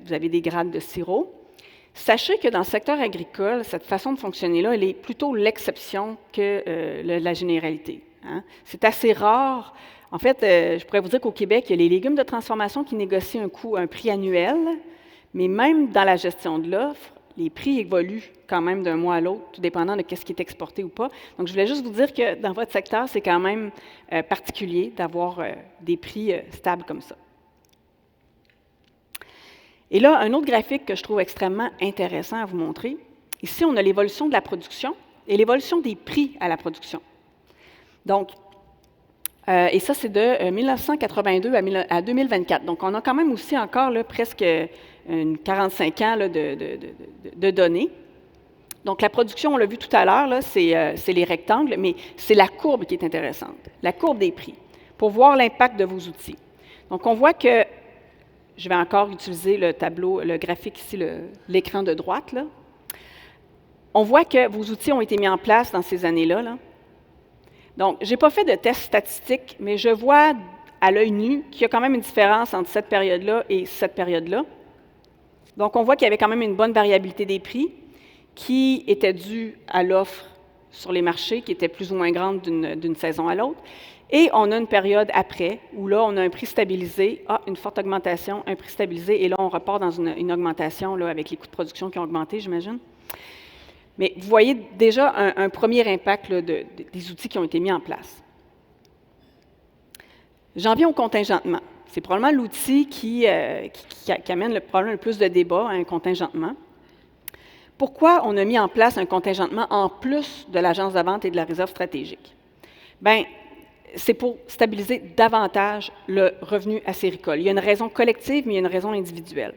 vous avez des grades de sirop. Sachez que dans le secteur agricole, cette façon de fonctionner-là, elle est plutôt l'exception que la généralité. Hein. C'est assez rare. En fait, je pourrais vous dire qu'au Québec, il y a les légumes de transformation qui négocient un prix annuel, mais même dans la gestion de l'offre, les prix évoluent quand même d'un mois à l'autre, tout dépendant de ce qui est exporté ou pas. Donc, je voulais juste vous dire que dans votre secteur, c'est quand même particulier d'avoir des prix stables comme ça. Et là, un autre graphique que je trouve extrêmement intéressant à vous montrer. Ici, on a l'évolution de la production et l'évolution des prix à la production. Donc, et ça, c'est de 1982 à 2024. Donc, on a quand même aussi encore là, presque 45 ans là, de données. Donc, la production, on l'a vu tout à l'heure, c'est les rectangles, mais c'est la courbe qui est intéressante, la courbe des prix, pour voir l'impact de vos outils. Donc, on voit que, je vais encore utiliser le tableau, le graphique ici, l'écran de droite, là. On voit que vos outils ont été mis en place dans ces années-là, là. Donc, je n'ai pas fait de test statistique, mais je vois à l'œil nu qu'il y a quand même une différence entre cette période-là et cette période-là. Donc, on voit qu'il y avait quand même une bonne variabilité des prix qui était due à l'offre sur les marchés, qui était plus ou moins grande d'une saison à l'autre. Et on a une période après, où là, on a un prix stabilisé, une forte augmentation, un prix stabilisé, et là, on repart dans une augmentation là, avec les coûts de production qui ont augmenté, j'imagine. Mais vous voyez déjà un premier impact là, des outils qui ont été mis en place. J'en viens au contingentement. C'est probablement l'outil qui amène probablement le plus de débat à un contingentement. Pourquoi on a mis en place un contingentement en plus de l'agence de vente et de la réserve stratégique? Bien, c'est pour stabiliser davantage le revenu acéricole. Il y a une raison collective, mais il y a une raison individuelle.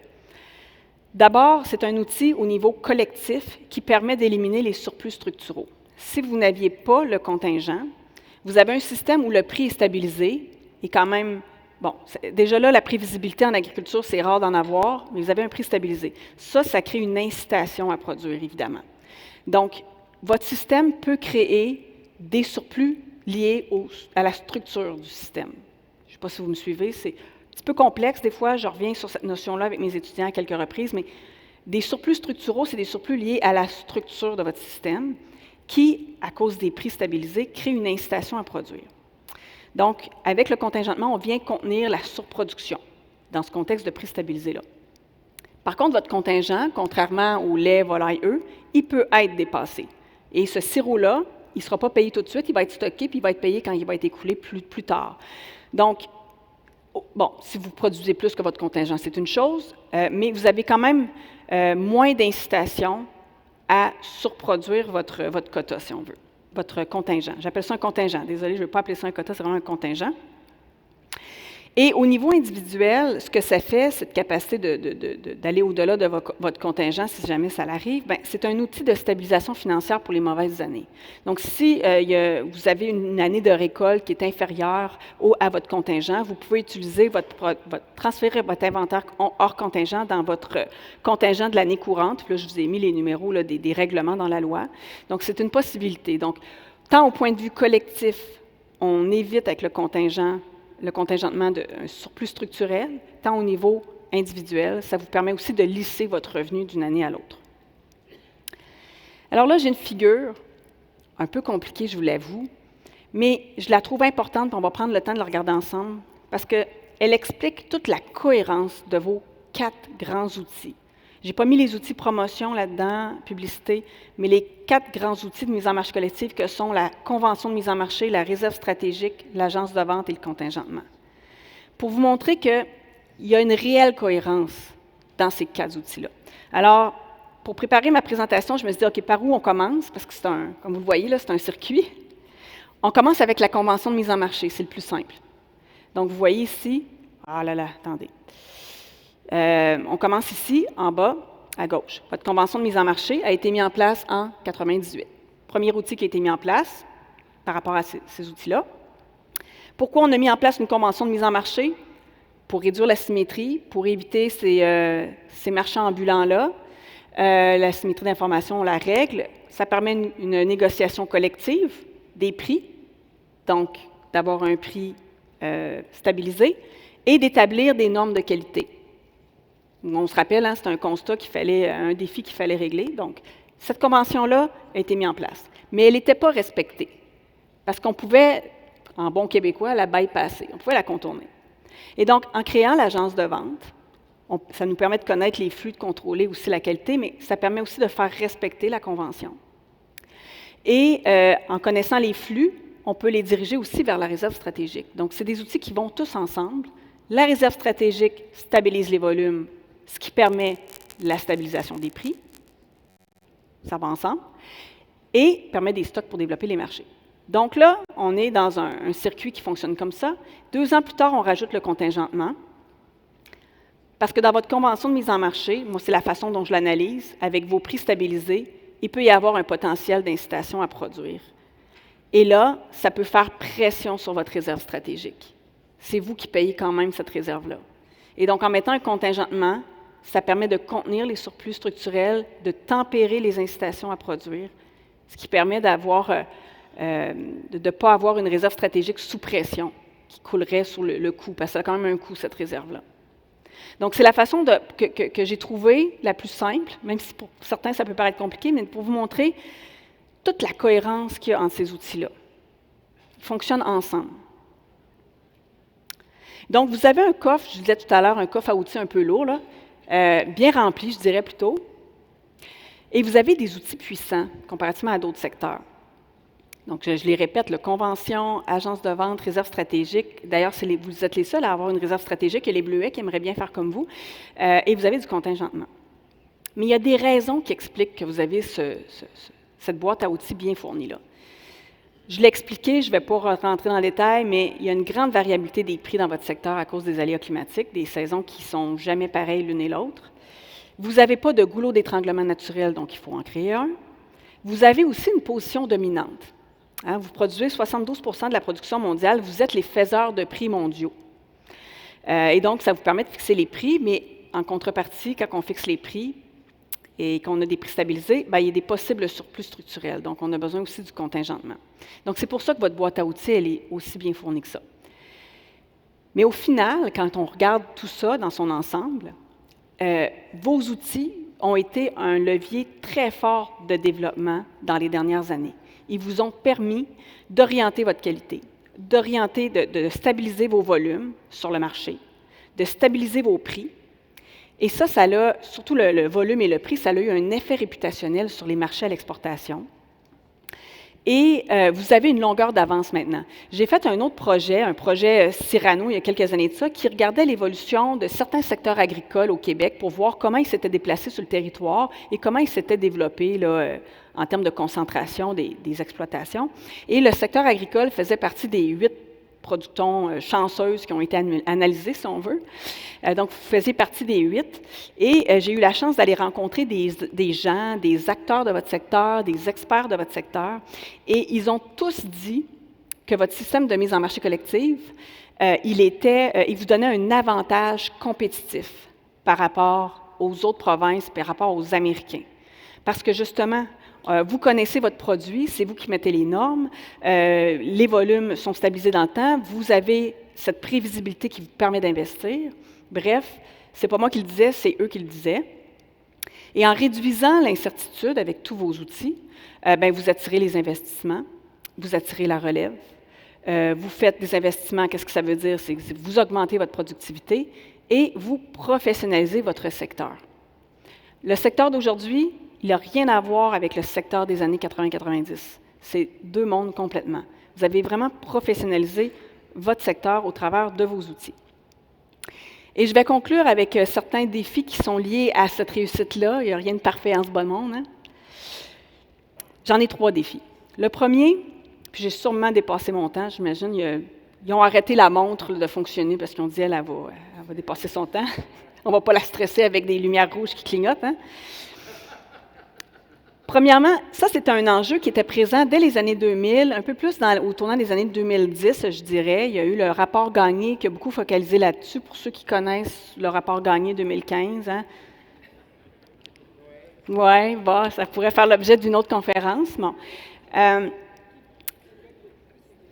D'abord, c'est un outil au niveau collectif qui permet d'éliminer les surplus structuraux. Si vous n'aviez pas le contingent, vous avez un système où le prix est stabilisé et quand même, bon, déjà là, la prévisibilité en agriculture, c'est rare d'en avoir, mais vous avez un prix stabilisé. Ça crée une incitation à produire, évidemment. Donc, votre système peut créer des surplus liés à la structure du système. Je ne sais pas si vous me suivez, c'est un petit peu complexe des fois, je reviens sur cette notion-là avec mes étudiants à quelques reprises, mais des surplus structuraux, c'est des surplus liés à la structure de votre système qui, à cause des prix stabilisés, créent une incitation à produire. Donc, avec le contingentement, on vient contenir la surproduction dans ce contexte de prix stabilisé-là. Par contre, votre contingent, contrairement au lait, volaille, œufs, il peut être dépassé. Et ce sirop-là, il ne sera pas payé tout de suite, il va être stocké, puis il va être payé quand il va être écoulé plus tard. Donc, bon, si vous produisez plus que votre contingent, c'est une chose, mais vous avez quand même moins d'incitation à surproduire votre quota, si on veut, votre contingent. J'appelle ça un contingent. Désolée, je ne veux pas appeler ça un quota, c'est vraiment un contingent. Et au niveau individuel, ce que ça fait, cette capacité d'aller au-delà de votre contingent, si jamais ça l'arrive, c'est un outil de stabilisation financière pour les mauvaises années. Donc, si vous avez une année de récolte qui est inférieure à votre contingent, vous pouvez utiliser transférer votre inventaire hors contingent dans votre contingent de l'année courante. Puis là, je vous ai mis les numéros là, des règlements dans la loi. Donc, c'est une possibilité. Donc, tant au point de vue collectif, on évite avec le contingentement d'un surplus structurel, tant au niveau individuel, ça vous permet aussi de lisser votre revenu d'une année à l'autre. Alors là, j'ai une figure un peu compliquée, je vous l'avoue, mais je la trouve importante, puis on va prendre le temps de la regarder ensemble, parce qu'elle explique toute la cohérence de vos 4 grands outils. Je n'ai pas mis les outils promotion là-dedans, publicité, mais les 4 grands outils de mise en marché collective que sont la convention de mise en marché, la réserve stratégique, l'agence de vente et le contingentement. Pour vous montrer qu'il y a une réelle cohérence dans ces 4 outils-là. Alors, pour préparer ma présentation, je me suis dit, OK, par où on commence? Parce que comme vous le voyez, là, c'est un circuit. On commence avec la convention de mise en marché, c'est le plus simple. Donc, vous voyez ici, attendez. On commence ici, en bas, à gauche. Votre convention de mise en marché a été mise en place en 1998. Premier outil qui a été mis en place par rapport à ces outils-là. Pourquoi on a mis en place une convention de mise en marché? Pour réduire la symétrie, pour éviter ces marchands ambulants-là. La symétrie d'information, on la règle. Ça permet une négociation collective des prix, donc d'avoir un prix stabilisé, et d'établir des normes de qualité. On se rappelle, c'est un constat un défi qu'il fallait régler. Donc, cette convention-là a été mise en place. Mais elle n'était pas respectée. Parce qu'on pouvait, en bon québécois, la bypasser. On pouvait la contourner. Et donc, en créant l'agence de vente, ça nous permet de connaître les flux, de contrôler aussi la qualité, mais ça permet aussi de faire respecter la convention. Et en connaissant les flux, on peut les diriger aussi vers la réserve stratégique. Donc, c'est des outils qui vont tous ensemble. La réserve stratégique stabilise les volumes, ce qui permet la stabilisation des prix, ça va ensemble, et permet des stocks pour développer les marchés. Donc là, on est dans un circuit qui fonctionne comme ça. 2 ans plus tard, on rajoute le contingentement, parce que dans votre convention de mise en marché, moi, c'est la façon dont je l'analyse, avec vos prix stabilisés, il peut y avoir un potentiel d'incitation à produire. Et là, ça peut faire pression sur votre réserve stratégique. C'est vous qui payez quand même cette réserve-là. Et donc, en mettant un contingentement, ça permet de contenir les surplus structurels, de tempérer les incitations à produire, ce qui permet de ne pas avoir une réserve stratégique sous pression qui coulerait sur le coût, parce que ça a quand même un coût, cette réserve-là. Donc, c'est la façon que j'ai trouvée la plus simple, même si pour certains, ça peut paraître compliqué, mais pour vous montrer toute la cohérence qu'il y a entre ces outils-là. Ils fonctionnent ensemble. Donc, vous avez un coffre, je disais tout à l'heure, un coffre à outils un peu lourd, là, bien rempli, je dirais plutôt, et vous avez des outils puissants comparativement à d'autres secteurs. Donc, je les répète, le convention, agence de vente, réserve stratégique. D'ailleurs, vous êtes les seuls à avoir une réserve stratégique. Il y a les Bleuets qui aimeraient bien faire comme vous. Et vous avez du contingentement. Mais il y a des raisons qui expliquent que vous avez cette boîte à outils bien fournie-là. Je l'ai expliqué, je ne vais pas rentrer dans le détail, mais il y a une grande variabilité des prix dans votre secteur à cause des aléas climatiques, des saisons qui ne sont jamais pareilles l'une et l'autre. Vous n'avez pas de goulot d'étranglement naturel, donc il faut en créer un. Vous avez aussi une position dominante. Hein, vous produisez 72 de la production mondiale, vous êtes les faiseurs de prix mondiaux. Et donc, ça vous permet de fixer les prix, mais en contrepartie, quand on fixe les prix et qu'on a des prix stabilisés, bien, il y a des possibles surplus structurels. Donc, on a besoin aussi du contingentement. Donc, c'est pour ça que votre boîte à outils, elle est aussi bien fournie que ça. Mais au final, quand on regarde tout ça dans son ensemble, vos outils ont été un levier très fort de développement dans les dernières années. Ils vous ont permis d'orienter votre qualité, d'orienter, de stabiliser vos volumes sur le marché, de stabiliser vos prix. Et ça a, surtout le volume et le prix, ça a eu un effet réputationnel sur les marchés à l'exportation. Et vous avez une longueur d'avance maintenant. J'ai fait un autre projet, un projet Cyrano, il y a quelques années de ça, qui regardait l'évolution de certains secteurs agricoles au Québec pour voir comment ils s'étaient déplacés sur le territoire et comment ils s'étaient développés là, en termes de concentration des exploitations. Et le secteur agricole faisait partie des 8 productions chanceuses qui ont été analysées, si on veut. Donc, vous faisiez partie des 8. Et j'ai eu la chance d'aller rencontrer des gens, des acteurs de votre secteur, des experts de votre secteur. Et ils ont tous dit que votre système de mise en marché collective, il vous donnait un avantage compétitif par rapport aux autres provinces, par rapport aux Américains. Parce que justement, vous connaissez votre produit, c'est vous qui mettez les normes, les volumes sont stabilisés dans le temps, vous avez cette prévisibilité qui vous permet d'investir. Bref, ce n'est pas moi qui le disais, c'est eux qui le disaient. Et en réduisant l'incertitude avec tous vos outils, vous attirez les investissements, vous attirez la relève, vous faites des investissements, qu'est-ce que ça veut dire? C'est que vous augmentez votre productivité et vous professionnalisez votre secteur. Le secteur d'aujourd'hui, il n'a rien à voir avec le secteur des années 80-90. C'est deux mondes complètement. Vous avez vraiment professionnalisé votre secteur au travers de vos outils. Et je vais conclure avec certains défis qui sont liés à cette réussite-là. Il n'y a rien de parfait en ce bon monde. Hein? J'en ai 3 défis. Le premier, puis j'ai sûrement dépassé mon temps, j'imagine, ils ont arrêté la montre de fonctionner parce qu'ils ont dit elle va dépasser son temps. On ne va pas la stresser avec des lumières rouges qui clignotent. Hein? Premièrement, ça, c'est un enjeu qui était présent dès les années 2000, un peu plus au tournant des années 2010, je dirais. Il y a eu le rapport Gagné qui a beaucoup focalisé là-dessus, pour ceux qui connaissent le rapport Gagné 2015. Hein? Oui, bon, ça pourrait faire l'objet d'une autre conférence. Bon.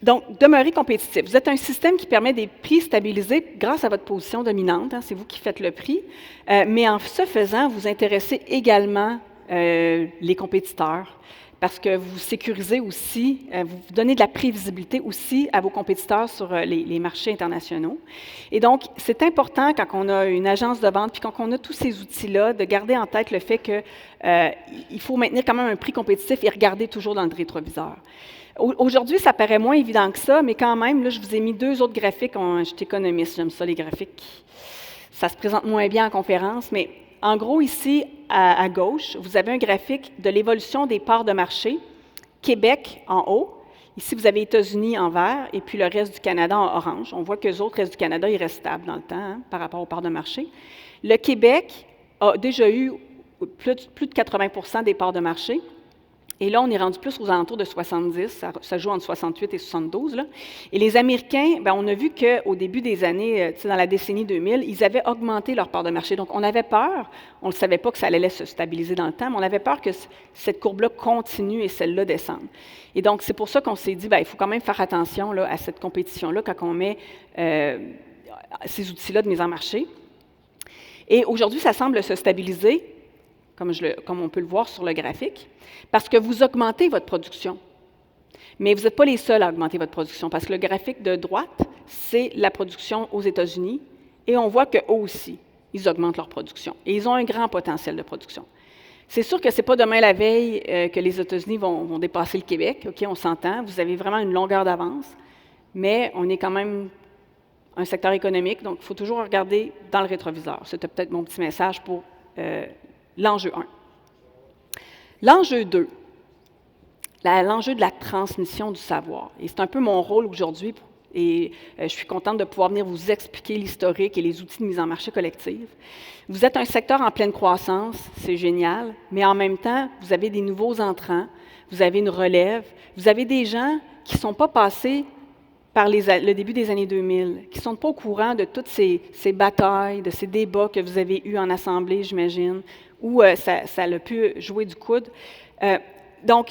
Donc, demeurez compétitif. Vous êtes un système qui permet des prix stabilisés grâce à votre position dominante. Hein, c'est vous qui faites le prix. Mais en ce faisant, vous intéressez également les compétiteurs, parce que vous sécurisez aussi, vous donnez de la prévisibilité aussi à vos compétiteurs sur les marchés internationaux. Et donc, c'est important quand on a une agence de vente, puis quand on a tous ces outils-là, de garder en tête le fait qu'il faut maintenir quand même un prix compétitif et regarder toujours dans le rétroviseur. Aujourd'hui, ça paraît moins évident que ça, mais quand même, là, je vous ai mis 2 autres graphiques. Je suis économiste, j'aime ça, les graphiques. Ça se présente moins bien en conférence, mais en gros, ici, à gauche, vous avez un graphique de l'évolution des parts de marché. Québec en haut. Ici, vous avez États-Unis en vert et puis le reste du Canada en orange. On voit que les autres restes du Canada, ils restent stables dans le temps hein, par rapport aux parts de marché. Le Québec a déjà eu plus de 80 des parts de marché. Et là, on est rendu plus aux alentours de 70, ça joue entre 68 et 72. Là. Et les Américains, on a vu qu'au début des années, dans la décennie 2000, ils avaient augmenté leur part de marché. Donc, on avait peur, on ne savait pas que ça allait se stabiliser dans le temps, mais on avait peur que cette courbe-là continue et celle-là descende. Et donc, c'est pour ça qu'on s'est dit, il faut quand même faire attention là, à cette compétition-là quand on met ces outils-là de mise en marché. Et aujourd'hui, ça semble se stabiliser, comme on peut le voir sur le graphique, parce que vous augmentez votre production. Mais vous n'êtes pas les seuls à augmenter votre production, parce que le graphique de droite, c'est la production aux États-Unis, et on voit qu'eux aussi, ils augmentent leur production. Et ils ont un grand potentiel de production. C'est sûr que ce n'est pas demain la veille que les États-Unis vont dépasser le Québec, OK, on s'entend, vous avez vraiment une longueur d'avance, mais on est quand même un secteur économique, donc il faut toujours regarder dans le rétroviseur. C'était peut-être mon petit message pour l'enjeu 1. L'enjeu 2, l'enjeu de la transmission du savoir. Et c'est un peu mon rôle aujourd'hui Et je suis contente de pouvoir venir vous expliquer l'historique et les outils de mise en marché collective. Vous êtes un secteur en pleine croissance, c'est génial, mais en même temps, vous avez des nouveaux entrants, vous avez une relève, vous avez des gens qui ne sont pas passés par le début des années 2000, qui ne sont pas au courant de toutes ces batailles, de ces débats que vous avez eus en assemblée, j'imagine, où ça a pu jouer du coude. Donc,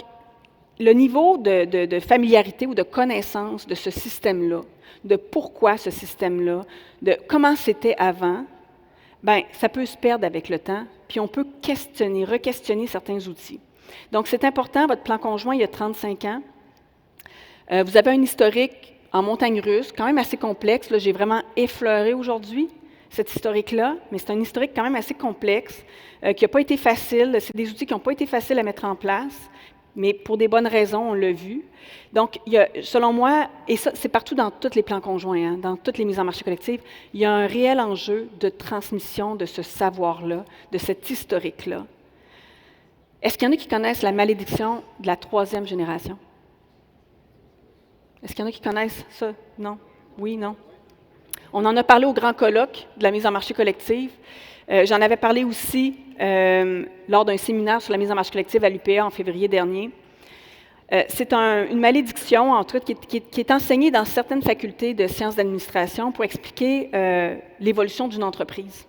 le niveau de familiarité ou de connaissance de ce système-là, de pourquoi ce système-là, de comment c'était avant, bien, ça peut se perdre avec le temps, puis on peut re-questionner certains outils. Donc, c'est important, votre plan conjoint, il y a 35 ans. Vous avez un historique en montagne russe, quand même assez complexe. Là, j'ai vraiment effleuré aujourd'hui cet historique-là, mais c'est un historique quand même assez complexe, qui n'a pas été facile. C'est des outils qui n'ont pas été faciles à mettre en place, mais pour des bonnes raisons, on l'a vu. Donc, il y a, selon moi, et ça, c'est partout dans tous les plans conjoints, hein, dans toutes les mises en marché collectives, il y a un réel enjeu de transmission de ce savoir-là, de cet historique-là. Est-ce qu'il y en a qui connaissent la malédiction de la troisième génération? Est-ce qu'il y en a qui connaissent ça? Non? Oui, non? On en a parlé au grand colloque de la mise en marché collective. J'en avais parlé aussi lors d'un séminaire sur la mise en marché collective à l'UPA en février dernier. C'est une malédiction, entre autres, qui est enseignée dans certaines facultés de sciences d'administration pour expliquer l'évolution d'une entreprise.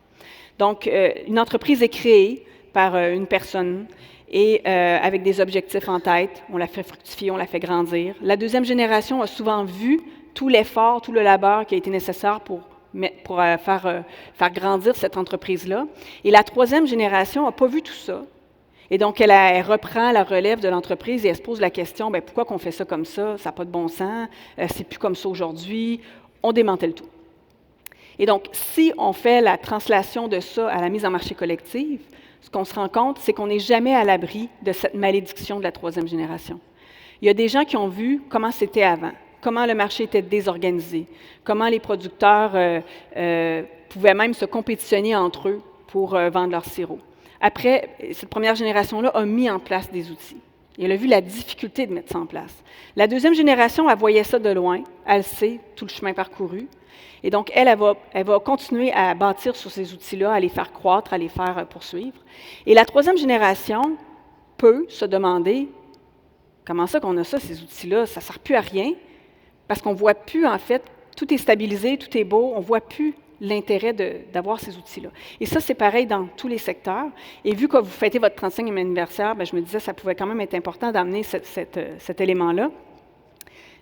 Donc, une entreprise est créée par une personne et avec des objectifs en tête. On la fait fructifier, on la fait grandir. La deuxième génération a souvent vu tout l'effort, tout le labeur qui a été nécessaire pour faire grandir cette entreprise-là. Et la troisième génération n'a pas vu tout ça. Et donc, elle reprend la relève de l'entreprise et elle se pose la question, bien, pourquoi qu'on fait ça comme ça? Ça n'a pas de bon sens, c'est plus comme ça aujourd'hui. On démantèle tout. Et donc, si on fait la translation de ça à la mise en marché collective, ce qu'on se rend compte, c'est qu'on n'est jamais à l'abri de cette malédiction de la troisième génération. Il y a des gens qui ont vu comment c'était avant, comment le marché était désorganisé, comment les producteurs pouvaient même se compétitionner entre eux pour vendre leur sirop. Après, cette première génération-là a mis en place des outils. Et elle a vu la difficulté de mettre ça en place. La deuxième génération, elle voyait ça de loin, elle sait tout le chemin parcouru. Et donc, elle va continuer à bâtir sur ces outils-là, à les faire croître, à les faire poursuivre. Et la troisième génération peut se demander, comment ça qu'on a ça, ces outils-là? Ça ne sert plus à rien, parce qu'on ne voit plus, en fait, tout est stabilisé, tout est beau, on ne voit plus l'intérêt d'avoir ces outils-là. Et ça, c'est pareil dans tous les secteurs. Et vu que vous fêtez votre 35e anniversaire, bien, je me disais que ça pouvait quand même être important d'amener cet élément-là.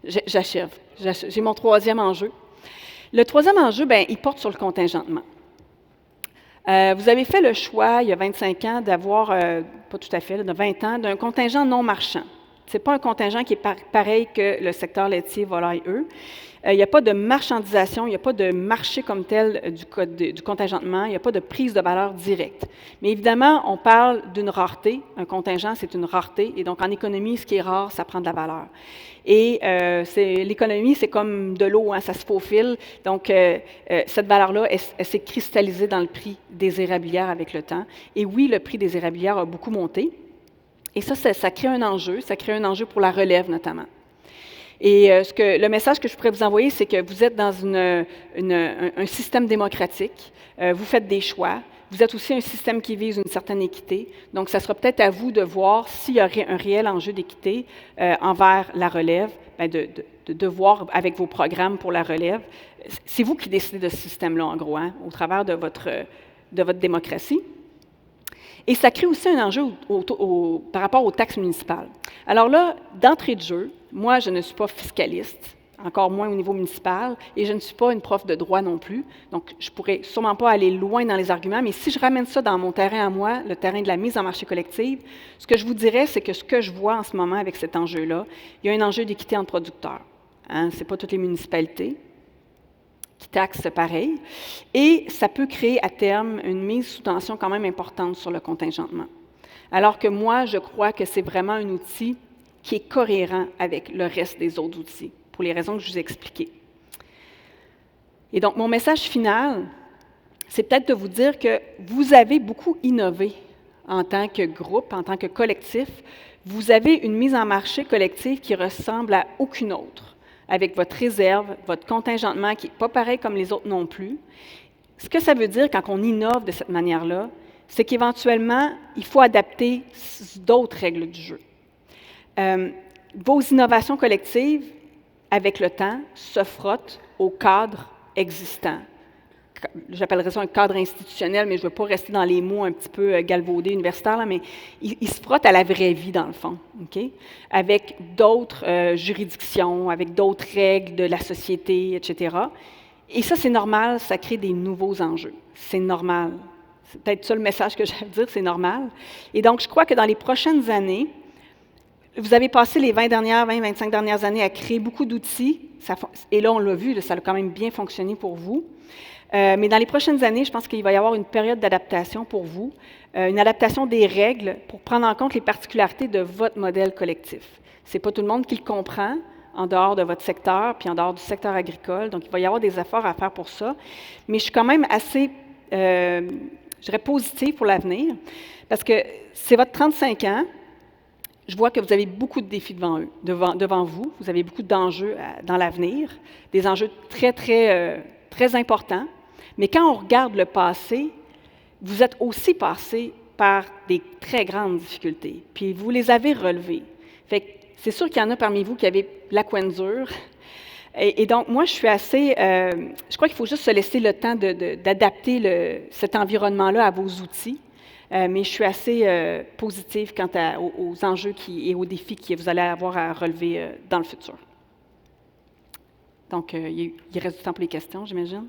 J'achève. J'ai mon troisième enjeu. Le troisième enjeu, bien, il porte sur le contingentement. Vous avez fait le choix, il y a 25 ans, d'avoir, pas tout à fait, de 20 ans, d'un contingent non marchand. Ce n'est pas un contingent qui est pareil que le secteur laitier, volaille, œufs. Il n'y a pas de marchandisation, il n'y a pas de marché comme tel du contingentement, il n'y a pas de prise de valeur directe. Mais évidemment, on parle d'une rareté. Un contingent, c'est une rareté. Et donc, en économie, ce qui est rare, ça prend de la valeur. Et l'économie, c'est comme de l'eau, hein, ça se faufile. Donc, cette valeur-là, elle s'est cristallisée dans le prix des érablières avec le temps. Et oui, le prix des érablières a beaucoup monté. Et ça crée un enjeu. Ça crée un enjeu pour la relève, notamment. Et le message que je pourrais vous envoyer, c'est que vous êtes dans un système démocratique, vous faites des choix, vous êtes aussi un système qui vise une certaine équité. Donc, ça sera peut-être à vous de voir s'il y a un réel enjeu d'équité envers la relève, bien de voir avec vos programmes pour la relève. C'est vous qui décidez de ce système-là, en gros, hein, au travers de votre démocratie. Et ça crée aussi un enjeu par rapport aux taxes municipales. Alors là, d'entrée de jeu, moi, je ne suis pas fiscaliste, encore moins au niveau municipal, et je ne suis pas une prof de droit non plus. Donc, je ne pourrais sûrement pas aller loin dans les arguments, mais si je ramène ça dans mon terrain à moi, le terrain de la mise en marché collective, ce que je vous dirais, c'est que ce que je vois en ce moment avec cet enjeu-là, il y a un enjeu d'équité entre producteurs. Hein, ce n'est pas toutes les municipalités qui taxent pareil. Et ça peut créer à terme une mise sous tension quand même importante sur le contingentement. Alors que moi, je crois que c'est vraiment un outil qui est cohérent avec le reste des autres outils, pour les raisons que je vous ai expliquées. Et donc, mon message final, c'est peut-être de vous dire que vous avez beaucoup innové en tant que groupe, en tant que collectif. Vous avez une mise en marché collective qui ressemble à aucune autre. avec votre réserve, votre contingentement qui n'est pas pareil comme les autres non plus. Ce que ça veut dire quand on innove de cette manière-là, c'est qu'éventuellement, il faut adapter d'autres règles du jeu. Vos innovations collectives, avec le temps, se frottent au cadre existant. J'appellerais ça un cadre institutionnel, mais je ne veux pas rester dans les mots un petit peu galvaudés, universitaires, là, mais il se frotte à la vraie vie, dans le fond, okay? Avec d'autres juridictions, avec d'autres règles de la société, etc. Et ça, c'est normal, ça crée des nouveaux enjeux. C'est normal. C'est peut-être ça le message que j'ai à dire, c'est normal. Et donc, je crois que dans les prochaines années, vous avez passé les 25 dernières années à créer beaucoup d'outils, et là, on l'a vu, ça a quand même bien fonctionné pour vous. Mais dans les prochaines années, je pense qu'il va y avoir une période d'adaptation pour vous, une adaptation des règles pour prendre en compte les particularités de votre modèle collectif. Ce n'est pas tout le monde qui le comprend en dehors de votre secteur, puis en dehors du secteur agricole, donc il va y avoir des efforts à faire pour ça. Mais je suis quand même assez, je dirais, positive pour l'avenir, parce que c'est votre 35 ans. Je vois que vous avez beaucoup de défis devant vous. Vous avez beaucoup d'enjeux dans l'avenir, des enjeux très, très, très importants. Mais quand on regarde le passé, vous êtes aussi passé par des très grandes difficultés, puis vous les avez relevées. Fait que c'est sûr qu'il y en a parmi vous qui avez la couenne dure. Et donc, moi, je suis assez... je crois qu'il faut juste se laisser le temps d'adapter cet environnement-là à vos outils. Mais je suis assez positive quant aux enjeux et aux défis que vous allez avoir à relever dans le futur. Donc, il reste du temps pour les questions, j'imagine.